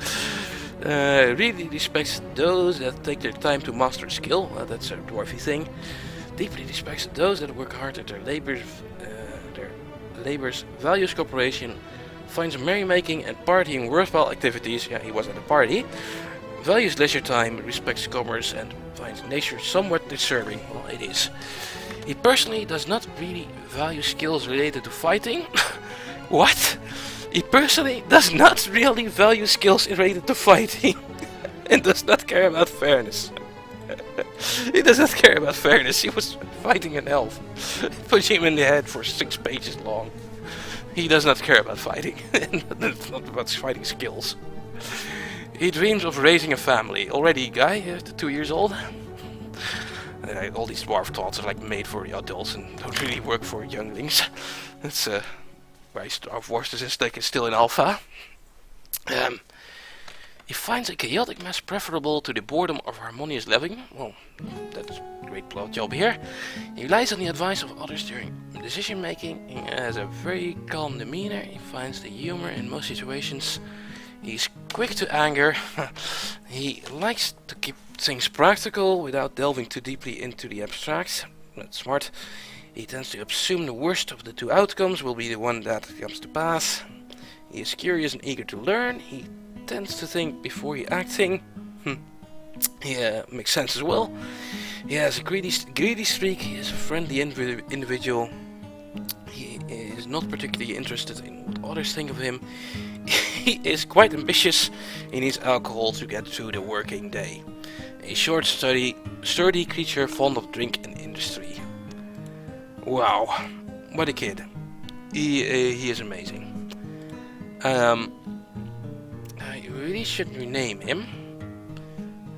A: Really respects those that take their time to master a skill, that's a dwarfy thing. Deeply respects those that work hard at their labors, values cooperation, finds merrymaking and partying worthwhile activities. Yeah, he was at a party. Values leisure time, respects commerce, and finds nature somewhat disturbing. Well, it is. He personally does not really value skills related to fighting. What? He personally does not really value skills related to fighting and does not care about fairness. He does not care about fairness. He was fighting an elf, punching him in the head for 6 pages long. He does not care about fighting, and not about fighting skills. He dreams of raising a family. Already a guy, 2 years old. All these dwarf thoughts are like made for the adults and don't really work for younglings. That's why Dwarf Wars is still in alpha. He finds a chaotic mess preferable to the boredom of harmonious living. Well, that's a great plot job here. He relies on the advice of others during decision making. He has a very calm demeanor. He finds the humor in most situations. He's quick to anger. He likes to keep things practical without delving too deeply into the abstract. That's smart. He tends to assume the worst of the 2 outcomes will be the one that comes to pass. He is curious and eager to learn. He tends to think before he acting. Yeah, makes sense as well. He has a greedy streak. He is a friendly individual. He is not particularly interested in what others think of him. He is quite ambitious. He needs alcohol to get through the working day. A short, sturdy creature fond of drink and industry. Wow, what a kid. He is amazing. I really should rename him.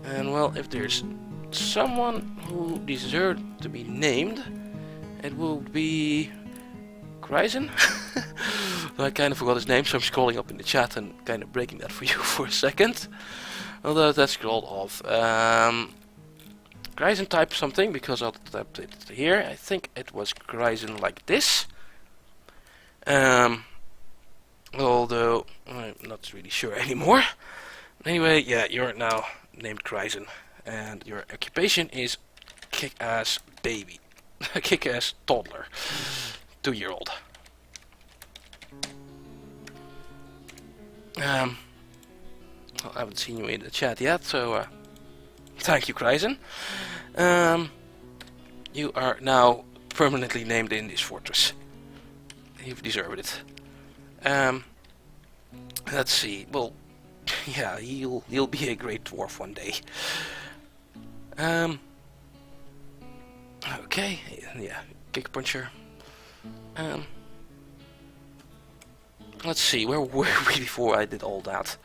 A: And well, if there's someone who deserved to be named, it would be cryzed. I kind of forgot his name, so I'm scrolling up in the chat and kind of breaking that for you for a second. Although that's scrolled off. Cryzed type something because I'll type it here. I think it was cryzed like this. Although I'm not really sure anymore. Anyway, yeah, you're now named cryzed, and your occupation is kick-ass baby, kick-ass toddler, 2-year-old. Well, I haven't seen you in the chat yet, so thank you, cryzed. You are now permanently named in this fortress. You've deserved it. Let's see. Well, yeah, you'll be a great dwarf one day. Okay, yeah, kick puncher. Let's see, where were we before I did all that?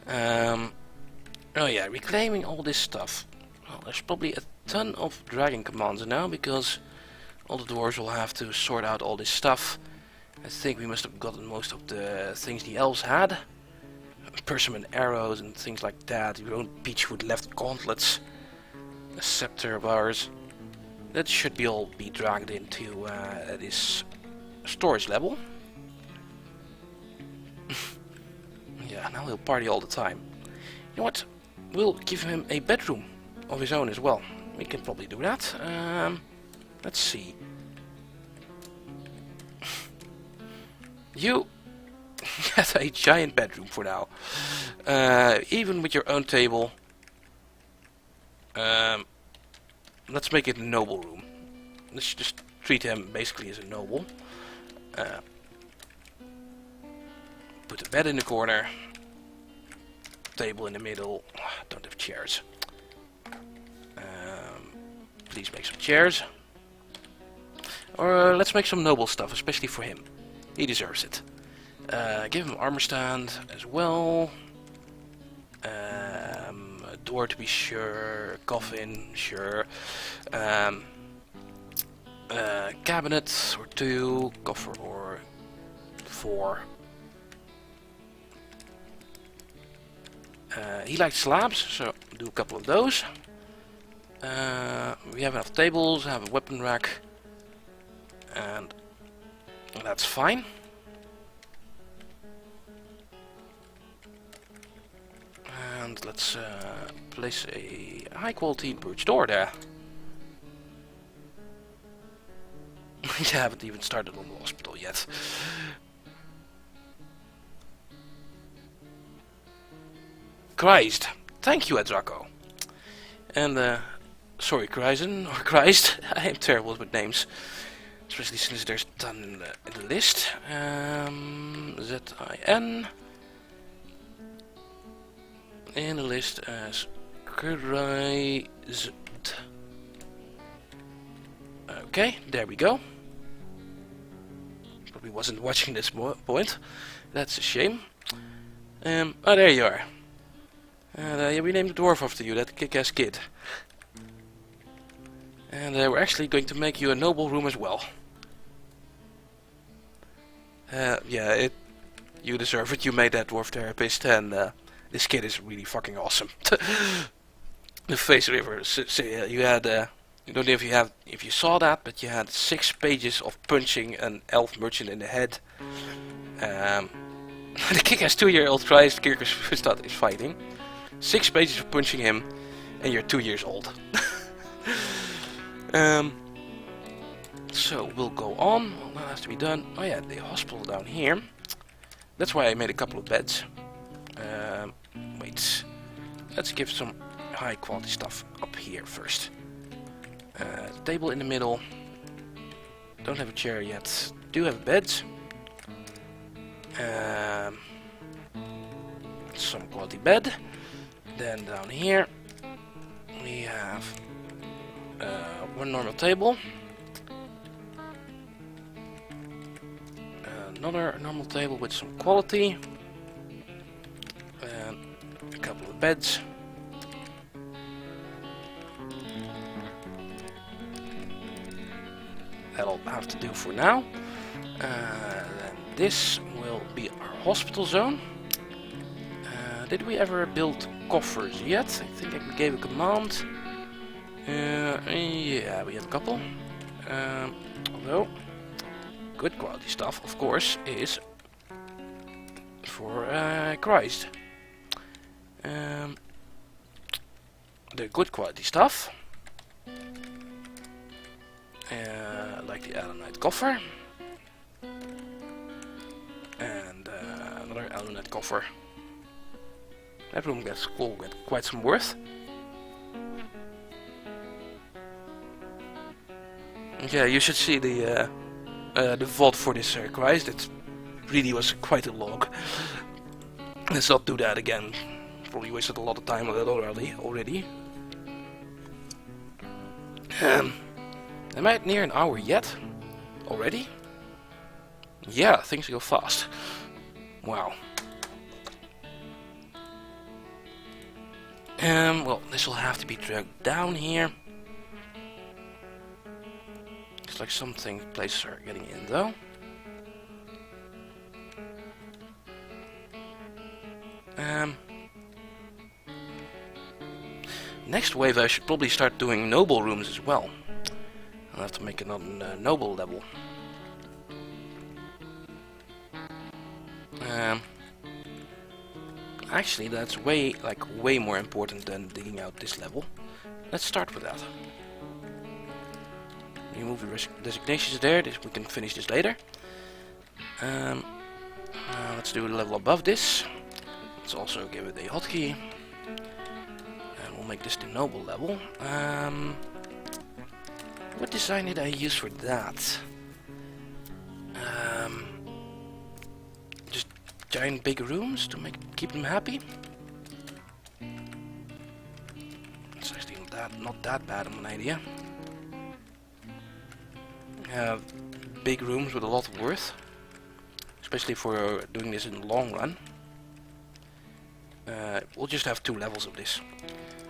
A: Oh yeah, reclaiming all this stuff. Well, there's probably a ton of dragon commands now, because all the dwarves will have to sort out all this stuff. I think we must have gotten most of the things the elves had. Persimmon arrows and things like that. Your own beechwood left gauntlets. A scepter of ours. That should be all be dragged into this storage level. Yeah, now he'll party all the time. You know what? We'll give him a bedroom of his own as well. We can probably do that. Let's see. You get a giant bedroom for now. Even with your own table. Let's make it a noble room. Let's just treat him basically as a noble. Put a bed in the corner. Table in the middle. Don't have chairs. Please make some chairs. Or let's make some noble stuff, especially for him. He deserves it. Give him armor stand as well. A door to be sure. Coffin, sure. Cabinet or 2. Coffer or 4. He likes slabs, so do a couple of those. We have enough tables, have a weapon rack. And that's fine. And let's place a high quality birch door there. You haven't even started on the hospital yet. Cryzed. Thank you, Adraco. And sorry, cryzed or cryzed. I am terrible with names. Especially since there's a ton in the list. Z-I-N. In the list as cryzed. Okay, there we go. Probably wasn't watching this point. That's a shame. Oh, there you are. And we named the dwarf after you, that kick-ass kid. And we're actually going to make you a noble room as well. Yeah, you deserve it. You made that dwarf therapist, and this kid is really fucking awesome. The face river. So, you had. I don't know if you saw that, but you had 6 pages of punching an elf merchant in the head. The kick-ass 2-year-old cryzed Kirkus is fighting. 6 pages of punching him, and you're 2 years old. So we'll go on. Well, that has to be done. Oh yeah, the hospital down here. That's why I made a couple of beds. Wait. Let's give some high quality stuff up here first. Table in the middle. Don't have a chair yet. Do have a bed. Some quality bed. Then down here we have one normal table. Another normal table with some quality. And a couple of beds. That'll have to do for now. Then this will be our hospital zone. Did we ever build coffers yet? I think I gave a command. Yeah, we have a couple. Although, good quality stuff, of course, is for cryzed. The good quality stuff, like the aluminite coffer, and another aluminite coffer. That room will get quite some worth. Yeah, you should see the vault for this cryzed. It really was quite a log. Let's not do that again. Probably wasted a lot of time on that already. Am I near an hour yet? Already? Yeah, things go fast. Wow. Well, this will have to be dragged down here. Looks like something places are getting in though. Next wave I should probably start doing noble rooms as well. I'll have to make another noble level. Actually, that's way more important than digging out this level. Let's start with that. Remove the designations there. We can finish this later. Let's do a level above this. Let's also give it a hotkey. And we'll make this the noble level. What design did I use for that? Just giant big rooms to keep them happy. It's actually not that bad of an idea. Have big rooms with a lot of worth, especially for doing this in the long run. We'll just have 2 levels of this.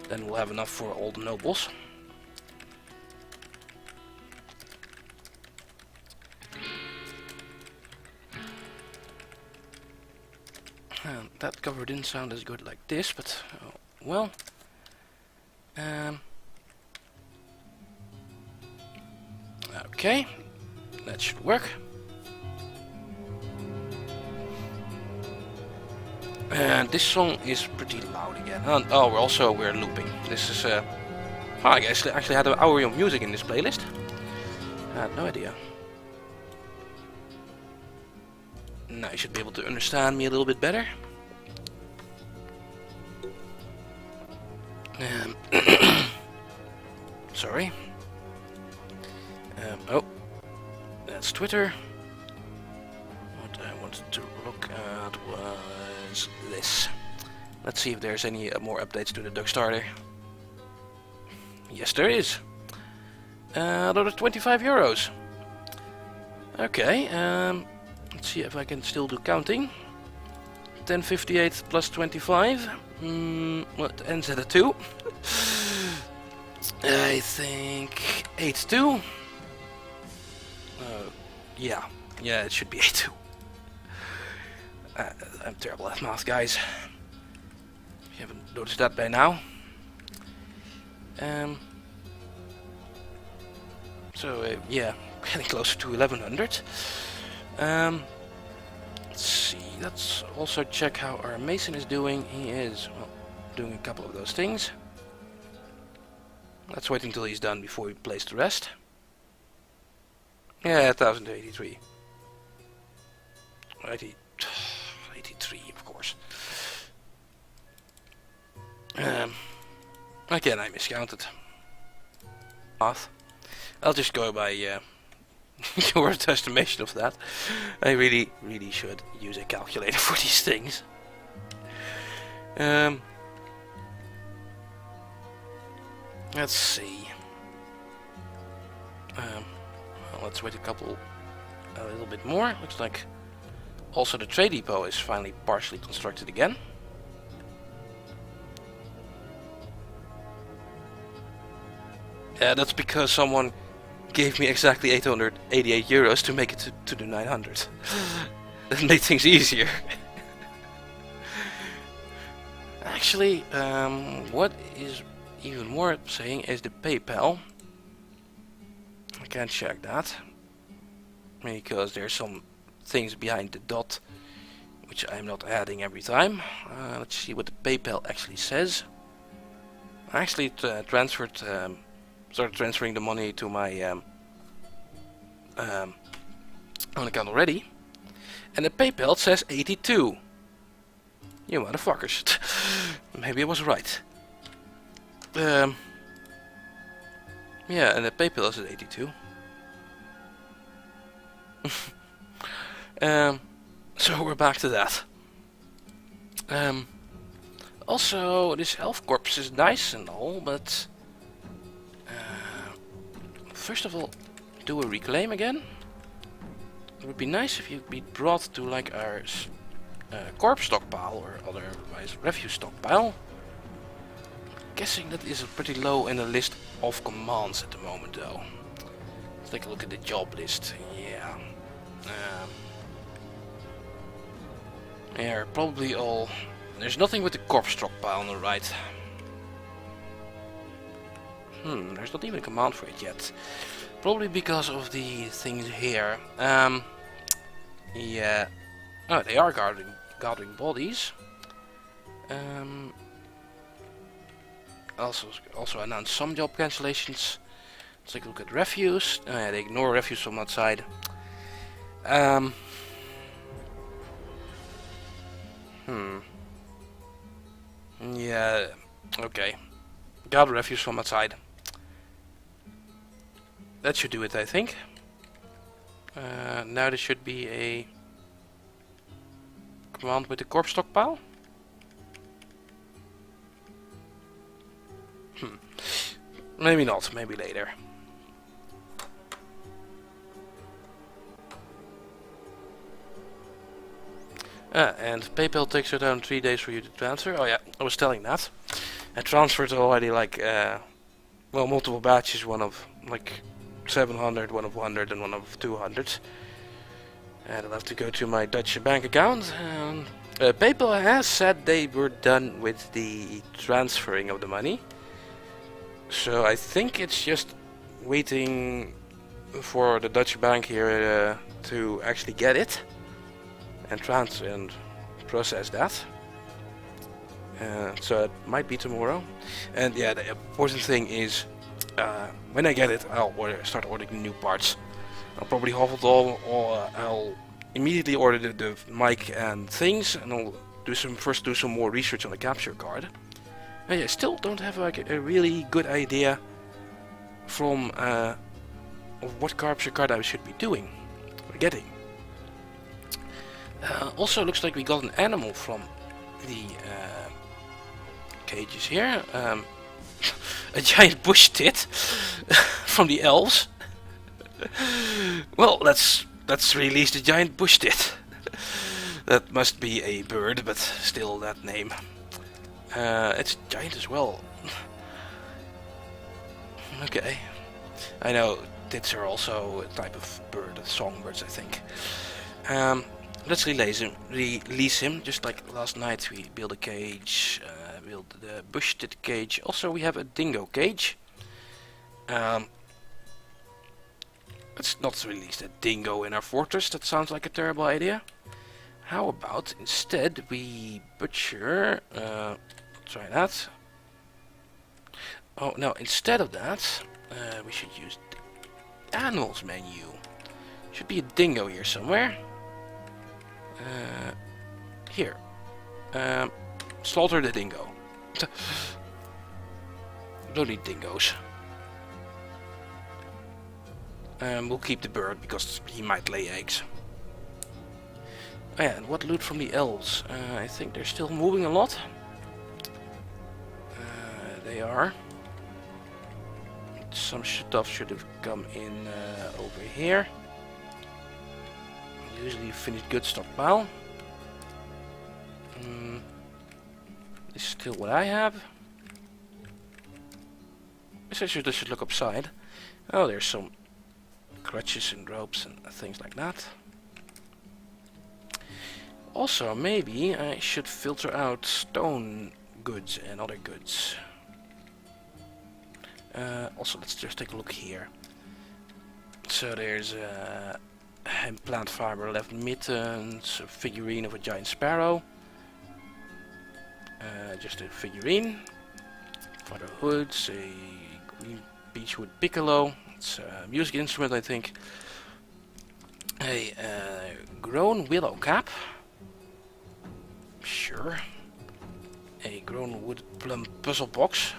A: Then we'll have enough for all the nobles. That cover didn't sound as good like this, but well. Okay, that should work. And this song is pretty loud again. Oh, we're looping. This is I actually had an hour of music in this playlist. I had no idea. Now you should be able to understand me a little bit better. Sorry. Oh, that's Twitter. What I wanted to look at was this. Let's see if there's any more updates to the Duck Starter. Yes, there is. Another 25 euros. Okay, let's see if I can still do counting. 1058 plus 25. What ends at a 2? I think 82. Yeah, it should be 82. I'm terrible at math, guys. If you haven't noticed that by now. Yeah, getting closer to 1100. Let's see, let's also check how our mason is doing. He is, well, doing a couple of those things. Let's wait until he's done before we place the rest. Yeah, 1083. 83, of course. Um, Again, I miscounted. Path. I'll just go by your estimation of that. I really should use a calculator for these things. Let's see. Well, let's wait a little bit more. Looks like also the trade depot is finally partially constructed again. Yeah, that's because someone gave me exactly 888 euros to make it to the 900. That made things easier. Actually, what is even more saying is the PayPal. I can't check that because there's some things behind the dot which I'm not adding every time. Let's see what the PayPal actually says. I actually started transferring the money to my own account already, and the PayPal says 82. You motherfuckers. Maybe I was right. Yeah, and the PayPal is at 82. So we're back to that. Also, this health corpse is nice and all, but first of all, do a reclaim again. It would be nice if you'd be brought to like our corpse stockpile or otherwise refuse stockpile. Guessing that is pretty low in the list of commands at the moment though. Let's take a look at the job list. Yeah. Yeah, probably all. There's nothing with the corpse stockpile on the right. There's not even a command for it yet. Probably because of the things here. Yeah. Oh, they are gathering bodies. Also announced some job cancellations. Let's take a look at refuse. Yeah, they ignore refuse from outside. Yeah. Okay. Gather refuse from outside. That should do it, I think. Now there should be a command with the corpse stockpile. Maybe not, maybe later. And PayPal takes around 3 days for you to transfer. Oh yeah, I was telling that. I transferred already like, well, multiple batches, one of like 700, one of 100 and one of 200. And I'll have to go to my Dutch bank account. And PayPal has said they were done with the transferring of the money. So I think it's just waiting for the Dutch bank here to actually get it and process that. So it might be tomorrow. And yeah, the important thing is when I get it, I'll start ordering new parts. I'll probably hold it all, or I'll immediately order the mic and things, and I'll first do some more research on the capture card. And I still don't have like a really good idea from of what capture card I should be doing or getting. Also, looks like we got an animal from the cages here. A giant bush tit from the elves. Well, let's release the giant bush tit. That must be a bird, but still that name. It's giant as well. Okay. I know tits are also a type of bird, songbirds, I think. Let's release him, just like last night we built a cage, built the bush tit cage. Also we have a dingo cage. Let's not release the dingo in our fortress, that sounds like a terrible idea. How about instead we butcher, try that. Oh no, instead of that, we should use the animals menu. Should be a dingo here somewhere. Here. Slaughter the dingo. Don't need dingoes. We'll keep the bird because he might lay eggs. Oh yeah, and what loot from the elves? I think they're still moving a lot. They are. Some stuff should have come in over here. Usually finished good stockpile. This is still what I have. I should look upside. Oh, there's some crutches and ropes and things like that. Also, maybe I should filter out stone goods and other goods. Also, let's just take a look here. So there's plant fiber, left mittens, a figurine of a giant sparrow. Just a figurine. Father hoods, a green beechwood piccolo. It's a music instrument, I think. A grown willow cap. Sure. A grown wood plum puzzle box.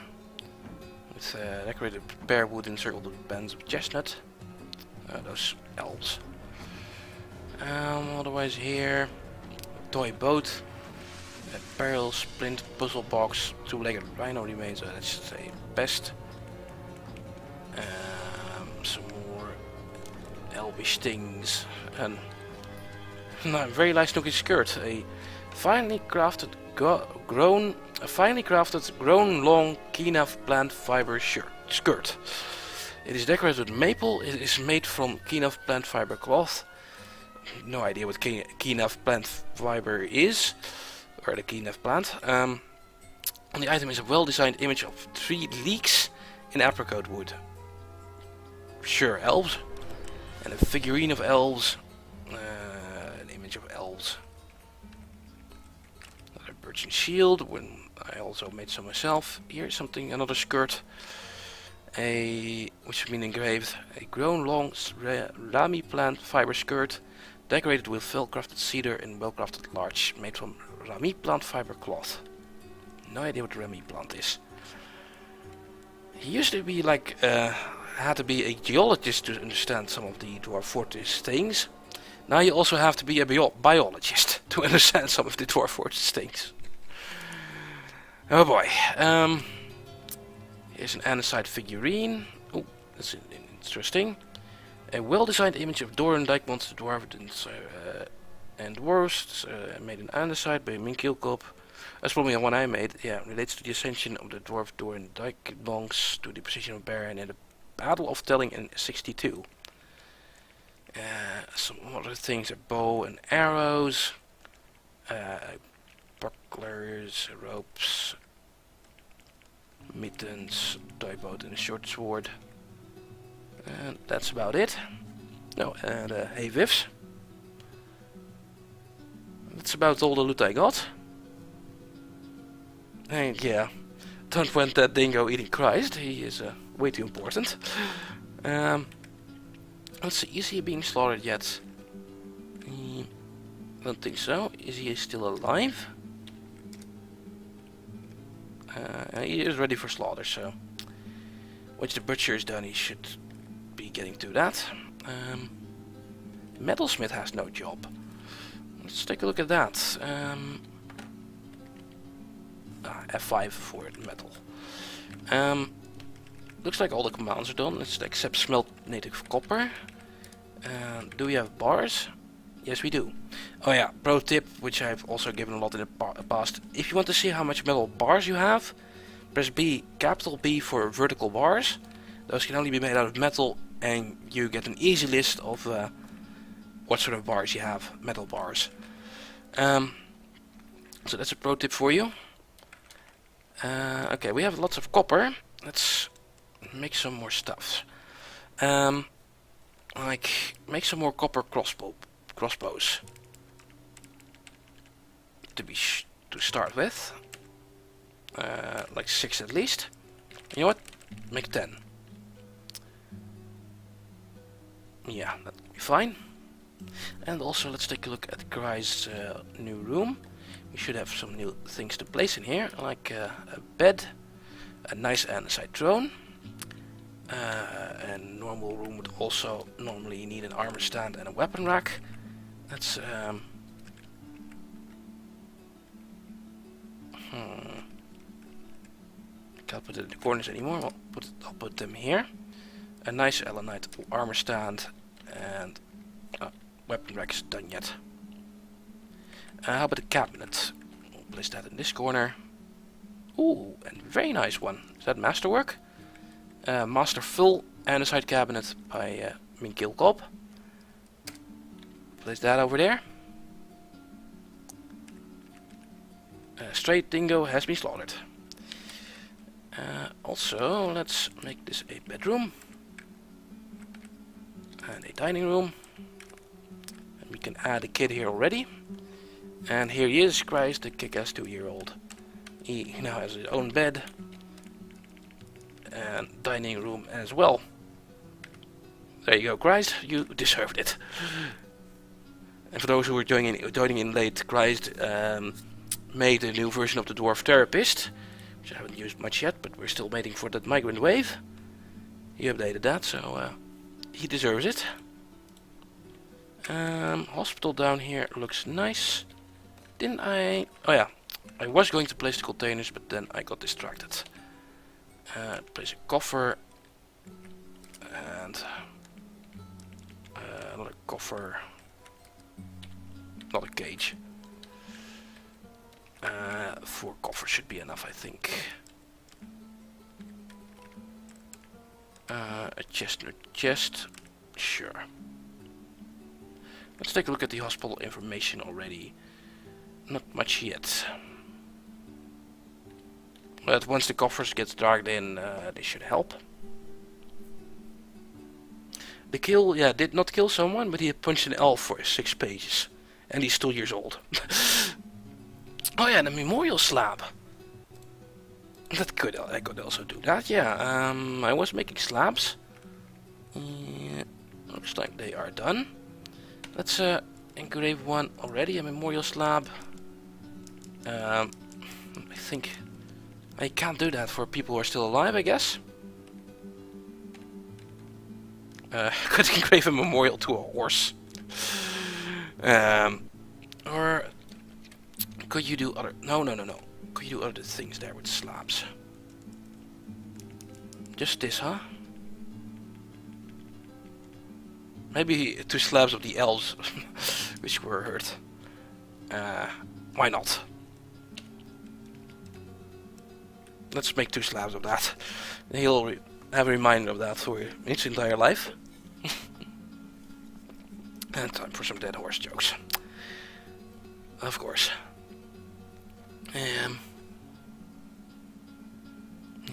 A: With decorated pear wood encircled with bands of chestnut. Those elves. Otherwise here, toy boat, a barrel splint puzzle box, two-legged rhino remains. Let's say best. Some more elvish things, and a very nice looking skirt. A finely crafted grown long Kinav plant fiber skirt. It is decorated with maple. It is made from Kinav plant fiber cloth. No idea what Kinav plant fiber is, or the Kinav plant. On the item is a well-designed image of 3 leeks in apricot wood. Sure, elves. And a figurine of elves. An image of elves. Another birchen shield. When I also made some myself. Here's something, another skirt. Which has been engraved. A grown long rami plant fiber skirt. Decorated with well-crafted cedar and well-crafted larch. Made from rami plant fiber cloth. No idea what rami plant is. He used to be like... had to be a geologist to understand some of the Dwarf Fortress things. Now you also have to be a biologist to understand some of the Dwarf Fortress things. Oh boy. Here's an andesite figurine. Oh, that's interesting. A well-designed image of Doran Dijkmon's Dwarfdens and Dwarfs, made in andesite by Minkilkop. That's probably one I made. Yeah, relates to the ascension of the Dwarf Doran Dijkmonks to the position of Baron in the Battle of Telling in 62. Some other things are bow and arrows, bucklers, ropes, mittens, toy boat and a short sword. And that's about it. No, and hay vifs. That's about all the loot I got. And yeah, don't want that dingo eating cryzed. He is way too important. Let's see, is he being slaughtered yet? Don't think so. Is he still alive? He is ready for slaughter, so once the butcher is done, he should be getting to that. Metalsmith has no job. Let's take a look at that. F5 for metal. Looks like all the commands are done. Let's except smelt native copper. Do we have bars? Yes, we do. Oh yeah, pro tip, which I've also given a lot in the past. If you want to see how much metal bars you have, press B, capital B for vertical bars. Those can only be made out of metal, and you get an easy list of what sort of bars you have, metal bars. So that's a pro tip for you. Okay, we have lots of copper. Let's make some more stuff. Like, make some more copper crossbows. To start with. Like 6 at least. You know what? Make 10. Yeah, that'll be fine. And also let's take a look at Cryzed's new room. we should have some new things to place in here, like a bed, a nice andesite drone. A normal room would also normally need an armor stand and a weapon rack. That's can't put it in the corners anymore. I'll put them here. A nice Elenite armor stand and weapon rack is done yet. How about a cabinet? We'll place that in this corner. Ooh, and very nice one. Is that masterwork? Master full andesite cabinet by Minkil Kopp. Place that over there. Straight dingo has been slaughtered. Also, let's make this a bedroom. And a dining room. And we can add a kid here already. And here he is, Cryzed, the kick-ass 2-year-old. He now has his own bed. And dining room as well. There you go, Cryzed, you deserved it. And for those who are joining in late, Cryzed made a new version of the Dwarf Therapist, which I haven't used much yet, but we're still waiting for that migrant wave. He updated that, so he deserves it. Hospital down here looks nice. Didn't I? Oh yeah, I was going to place the containers, but then I got distracted. Place a coffer and another coffer, not a cage. 4 coffers should be enough, I think. A chest and a chest, sure. Let's take a look at the hospital information already. Not much yet. But once the coffers get dragged in, they should help. The kill, yeah, did not kill someone, but he had punched an elf for 6 pages. And he's 2 years old. Oh yeah, the memorial slab. I could also do that, yeah. I was making slabs. Looks like they are done. Let's engrave one already, a memorial slab. I think I can't do that for people who are still alive, I guess. Could engrave a memorial to a horse. Or could you do other... No. Could you do other things there with slabs? Just this, huh? Maybe 2 slabs of the elves, which were hurt. Why not? Let's make 2 slabs of that. He'll have a reminder of that for his entire life. And time for some dead horse jokes. Of course.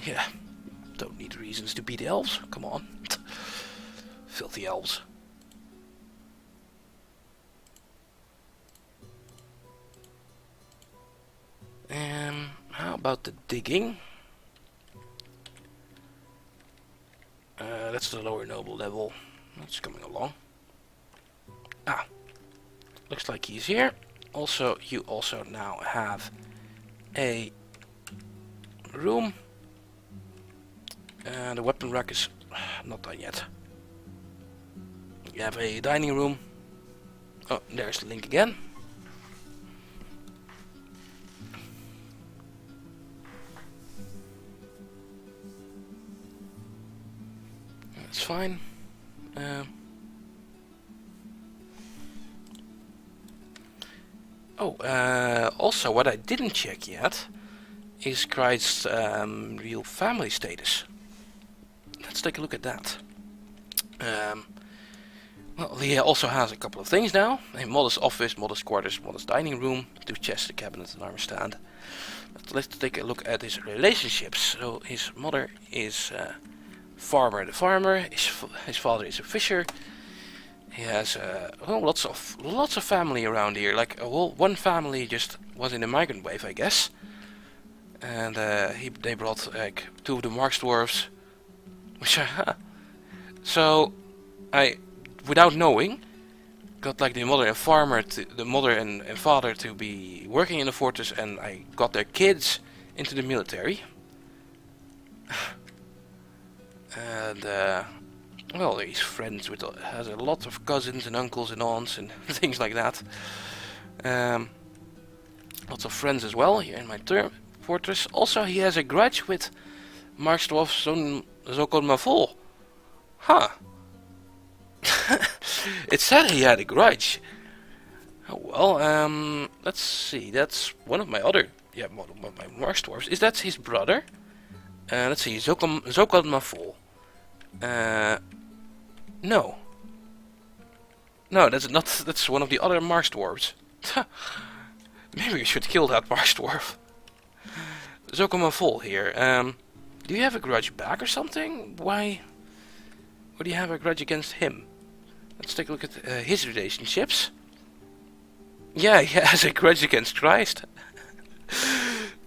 A: Yeah. Don't need reasons to beat elves. Come on. Filthy elves. How about the digging? That's the lower noble level. That's coming along. Ah. Looks like he's here. Also, you also now have a room. And the weapon rack is not done yet. You have a dining room. Oh, there's the link again. That's fine. Also what I didn't check yet is Cryzed's real family status. Let's take a look at that. Well, he also has a couple of things now. A modest office, modest quarters, modest dining room, 2 chests, a cabinet, an armor stand. But let's take a look at his relationships. So his mother is Farmer the farmer, his father is a fisher. He has lots of family around here. Like one family just was in the migrant wave, I guess. And they brought like 2 of the Marks dwarves. Which so without knowing, got like the mother and farmer, the mother and father to be working in the fortress, and I got their kids into the military. And well, he's friends with, has a lot of cousins and uncles and aunts and things like that. Lots of friends as well here in my fortress. Also, he has a grudge with Marksdorf Zokonmafol. Huh. It said he had a grudge. Oh well, let's see. That's one of my other, yeah, one of my Marksdorfs. Is that his brother? Let's see, Zokonmafol. No. No, that's not. That's one of the other Marksdwarfs. Maybe we should kill that Marksdwarf. Zokonmafol here. Do you have a grudge back or something? Why would you have a grudge against him? Let's take a look at his relationships. Yeah, he has a grudge against Cryzed.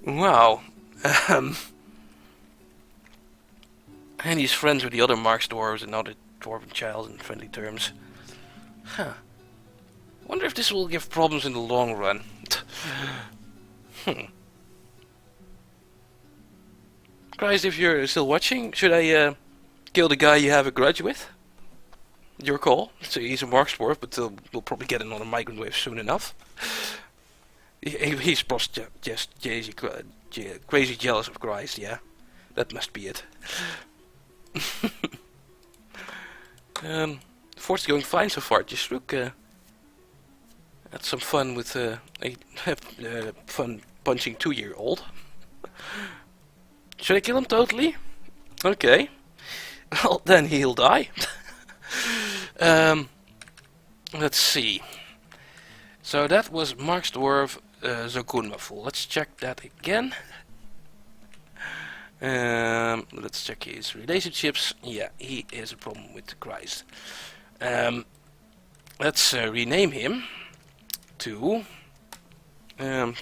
A: Wow. And he's friends with the other Marksdwarves and other dwarven child in friendly terms. Huh. Wonder if this will give problems in the long run. Cryzed, if you're still watching, should I kill the guy you have a grudge with? Your call. So he's a Marksdwarf, but we'll probably get another migrant wave soon enough. He's just crazy jealous of Cryzed, yeah. That must be it. The fort's going fine so far. Just look, had some fun with fun punching 2-year-old. Should I kill him totally? Okay. Well, then he'll die. Let's see. So that was Marksdorf Zokonmafol. Let's check that again. Let's check his relationships. Yeah, he has a problem with the Cryzed. Let's rename him to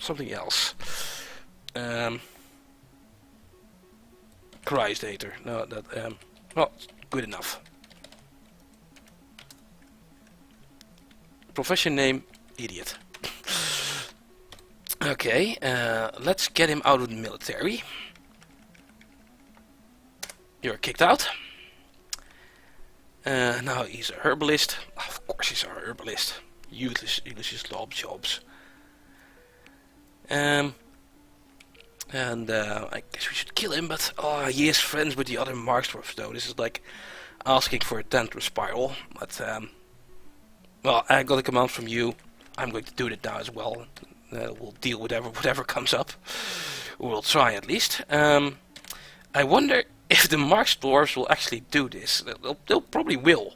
A: something else. Cryzed hater. No, that well, good enough. Profession name, idiot. Okay, let's get him out of the military. You're kicked out. Now he's a herbalist. Of course he's a herbalist. Ulysses love jobs. And I guess we should kill him, but oh, he is friends with the other Marksdwarfs though. This is like asking for a tantrum spiral. But well, I got a command from you. I'm going to do it now as well. We'll deal with whatever comes up. We'll try at least. I wonder if the Marksdwarfs will actually do this. They'll probably will.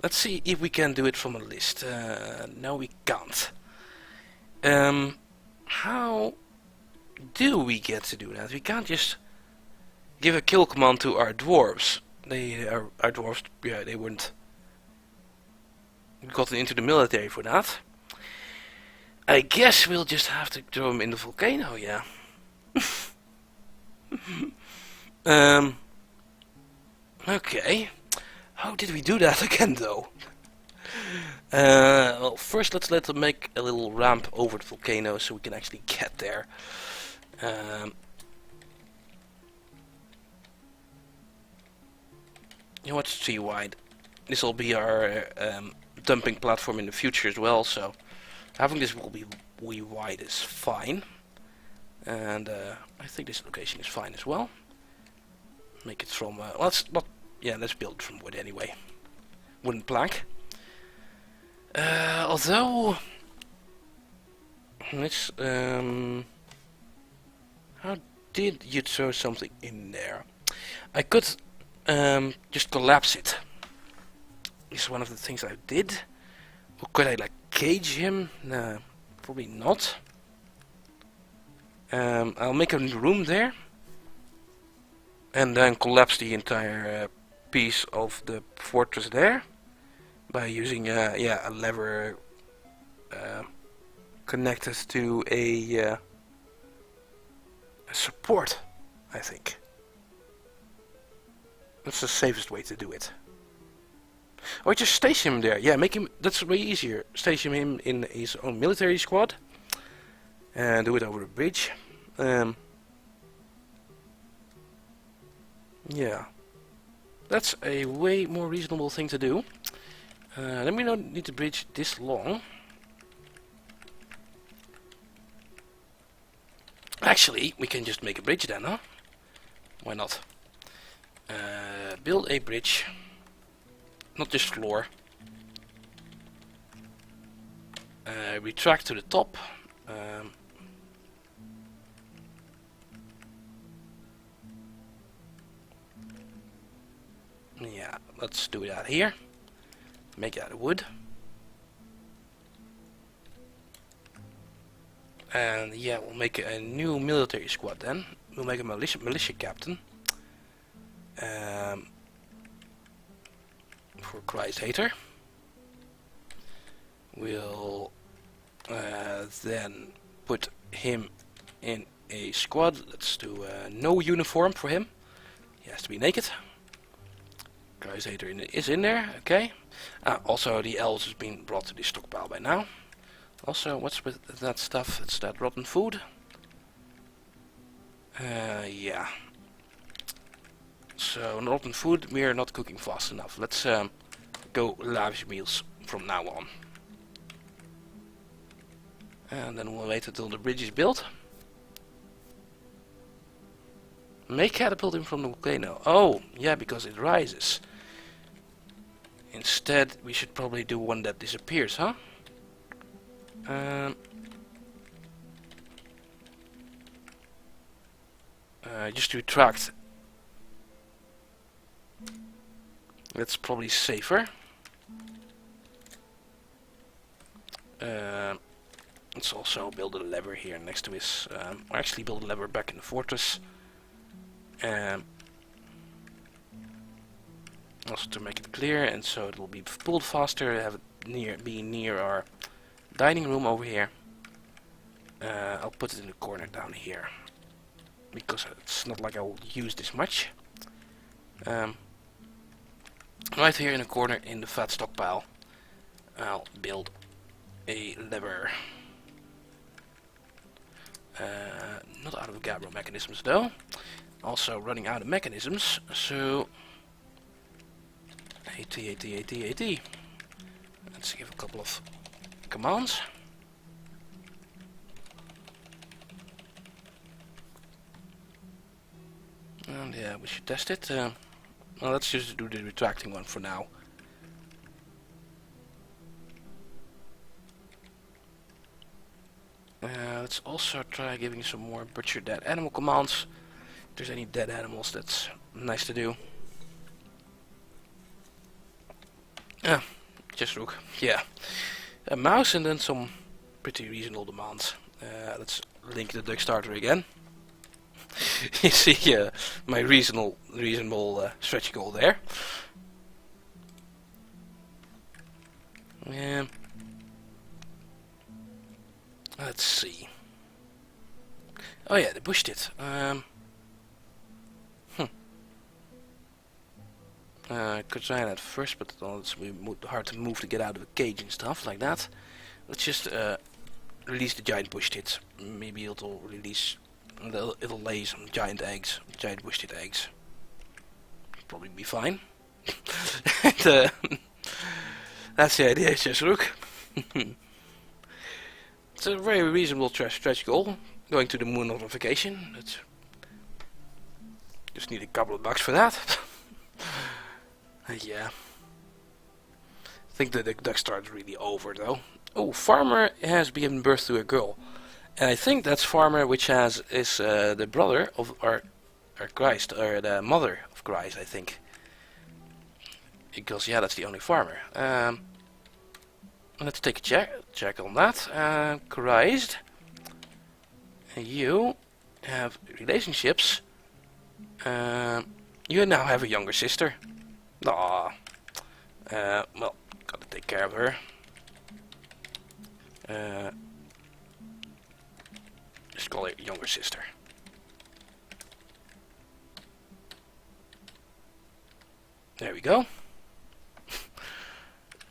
A: Let's see if we can do it from a list. No, we can't. How do we get to do that? We can't just give a kill command to our dwarves. Our dwarves, yeah, they wouldn't gotten into the military for that. I guess we'll just have to throw him in the volcano, yeah. Okay. How did we do that again, though? Well, first let's let them make a little ramp over the volcano so we can actually get there. You know what? It's 3 wide. This will be our dumping platform in the future as well, so having this will be way wide is fine. And I think this location is fine as well. Make it from let's build it from wood anyway. Wooden plank. Although let's how did you throw something in there? I could just collapse it. This is one of the things I did. Or could I like cage him? No, probably not. I'll make a room there and then collapse the entire piece of the fortress there by using a lever connected to a support, I think. That's the safest way to do it. Or just station him there. Yeah, make him. That's way easier. Station him in his own military squad. And do it over the bridge. Yeah. That's a way more reasonable thing to do. Then we don't need the bridge this long. Actually, we can just make a bridge then, huh? Why not? Build a bridge. Not just floor. Retract to the top. Yeah, let's do that here. Make it out of wood. And yeah, we'll make a new military squad then. We'll make a militia captain. For cryzed. We'll then put him in a squad. Let's do no uniform for him. He has to be naked. Cryzed is in there, okay. Also the else has been brought to the stockpile by now. Also, what's with that stuff? It's that rotten food. Yeah. So, rotten food, we are not cooking fast enough. Let's go lavish meals from now on. And then we'll wait until the bridge is built. Make catapulting from the volcano. Oh, yeah, because it rises. Instead, we should probably do one that disappears, huh? Just retract. That's probably safer. Let's also build a lever here next to his. Or actually build a lever back in the fortress. Also to make it clear, and so it will be pulled faster. Have it be near our dining room over here. I'll put it in the corner down here because it's not like I will use this much. Right here in the corner in the fat stockpile, I'll build a lever. Not out of Gabbro mechanisms though. Also running out of mechanisms, so AT. Let's give a couple of commands. And yeah, we should test it. Well, let's just do the retracting one for now. Let's also try giving some more butcher dead animal commands. If there's any dead animals, that's nice to do. Just rook. Yeah. A mouse and then some pretty reasonable demands. Let's link the duck starter again. You see my reasonable stretch goal there. Let's see. Oh yeah, they pushed it. Could try that first, but it's hard to move to get out of a cage and stuff like that. Let's just release the giant bush tit. Maybe it'll release. It'll lay some giant eggs, giant bush tit eggs. Probably be fine. And, that's the idea, just rook. It's a very reasonable stretch goal. Going to the moon on vacation. That's just need a couple of bucks for that. Yeah. I think that the duck star's really over though. Oh, Farmer has given birth to a girl. And I think that's Farmer, which is the brother of our Cryzed, or the mother of Cryzed, I think. Because yeah, that's the only Farmer. Let's take a check on that. Cryzed, you have relationships. You now have a younger sister. Aww. Well, gotta take care of her. Just call her younger sister. There we go.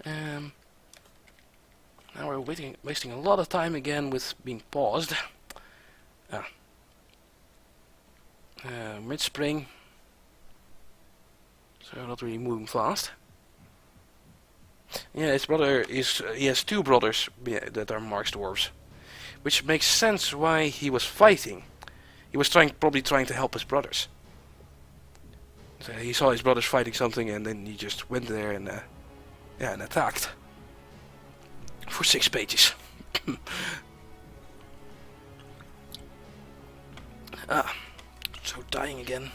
A: Now we're wasting a lot of time again with being paused. Mid-spring, so not really moving fast. Yeah, his brother is, he has two brothers that are Mark's dwarves, which makes sense why he was fighting. He was probably trying to help his brothers. So he saw his brothers fighting something, and then he just went there and and attacked for 6 pages. So dying again.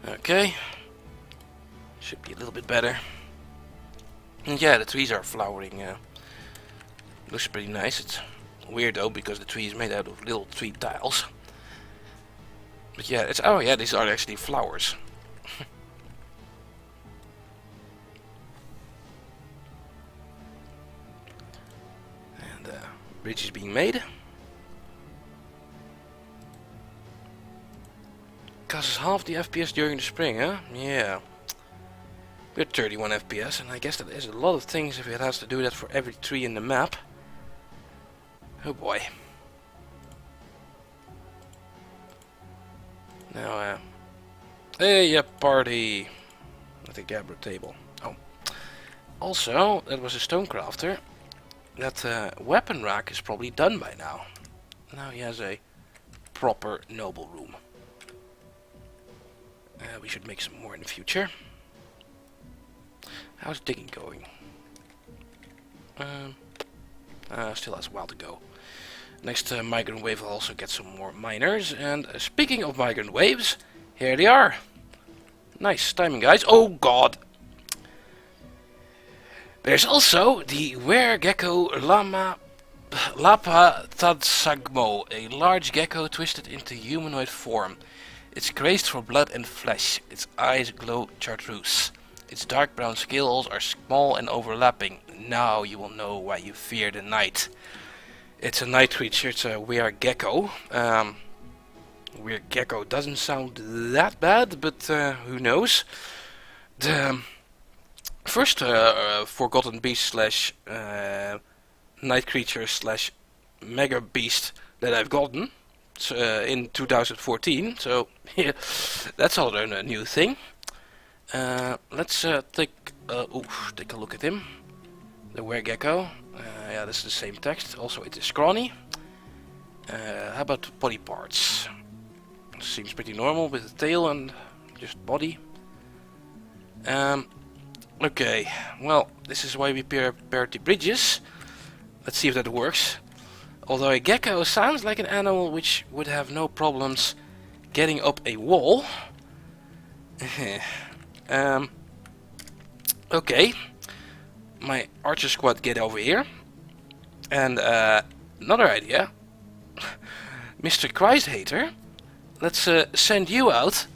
A: Okay, should be a little bit better. And yeah, the trees are flowering. Looks pretty nice. It's weird though because the tree is made out of little tree tiles. But yeah, it's oh yeah, these are actually flowers. And bridge is being made. Causes half the FPS during the spring, huh? Yeah. We're 31 FPS, and I guess that is a lot of things if it has to do that for every tree in the map. Oh boy. Now, hey, a party at the Gabber table. Oh. Also, that was a stonecrafter. That weapon rack is probably done by now. Now he has a proper noble room. We should make some more in the future. How's digging going? Still has a while to go. Next migrant wave will also get some more miners. And speaking of migrant waves, here they are. Nice timing, guys. Oh god! There's also the were-gecko Lapa Tadsagmo, a large gecko twisted into humanoid form. It's crazed for blood and flesh. Its eyes glow chartreuse. Its dark brown scales are small and overlapping. Now you will know why you fear the night. It's a night creature. It's a were-gecko. Were-gecko doesn't sound that bad, but who knows? The first forgotten beast slash night creature slash mega beast that I've gotten in 2014, so yeah, that's all a new thing. Let's take a look at him. The were-gecko. Yeah, this is the same text. Also, it is scrawny. How about body parts? Seems pretty normal with the tail and just body. Okay, well, this is why we prepared the bridges. Let's see if that works. Although a gecko sounds like an animal which would have no problems getting up a wall. Okay. My archer squad get over here. And another idea. Mr. Cryzed hater. Let's send you out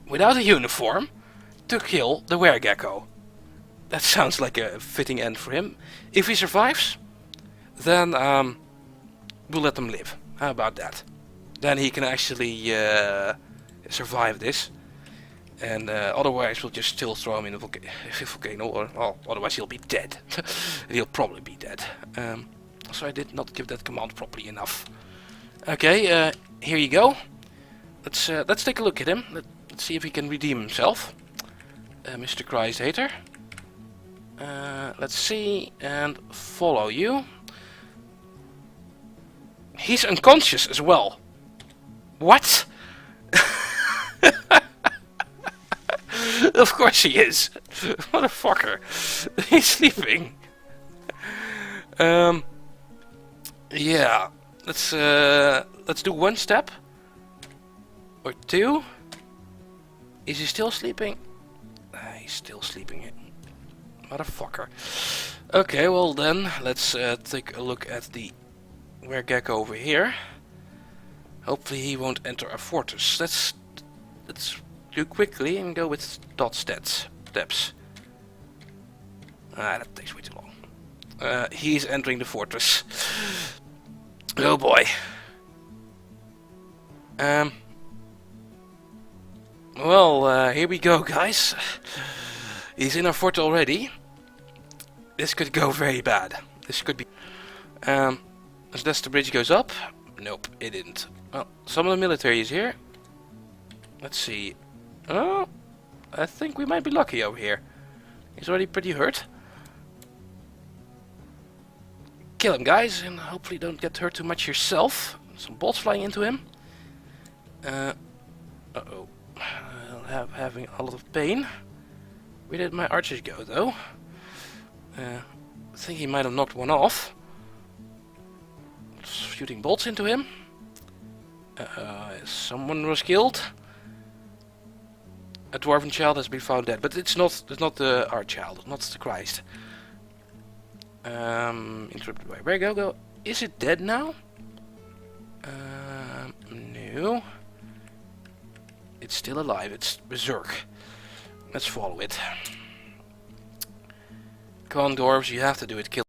A: without a uniform to kill the were-gecko. That sounds like a fitting end for him. If he survives, then we'll let him live. How about that? Then he can actually survive this. And otherwise we'll just still throw him in the volcano, or well, otherwise he'll be dead. He'll probably be dead. So I did not give that command properly enough. Okay, here you go. Let's take a look at him. Let's see if he can redeem himself. Mr. Cryzed hater. Let's see and follow you. He's unconscious as well. What? Of course he is. Motherfucker. He's sleeping. Yeah. Let's do one step. Or two. Is he still sleeping? He's still sleeping. Motherfucker. Okay, well then, let's take a look at the were-gecko over here. Hopefully he won't enter a fortress. Let's do quickly and go with dot steps. That takes way too long. He's entering the fortress. Oh boy. Well, here we go, guys. He's in our fort already. This could go very bad. This could be... Unless the bridge goes up. Nope, it didn't. Well, some of the military is here. Let's see. Oh, I think we might be lucky over here. He's already pretty hurt. Kill him, guys, and hopefully don't get hurt too much yourself. Some bolts flying into him. Uh-oh. Having a lot of pain. Where did my archers go, though? I think he might have knocked one off. Shooting bolts into him. Someone was killed. A dwarven child has been found dead, but it's not our child, not the cryzed. Interrupted by where go? Is it dead now? No. It's still alive. It's berserk. Let's follow it. Come on, dwarves, you have to do it. Kill.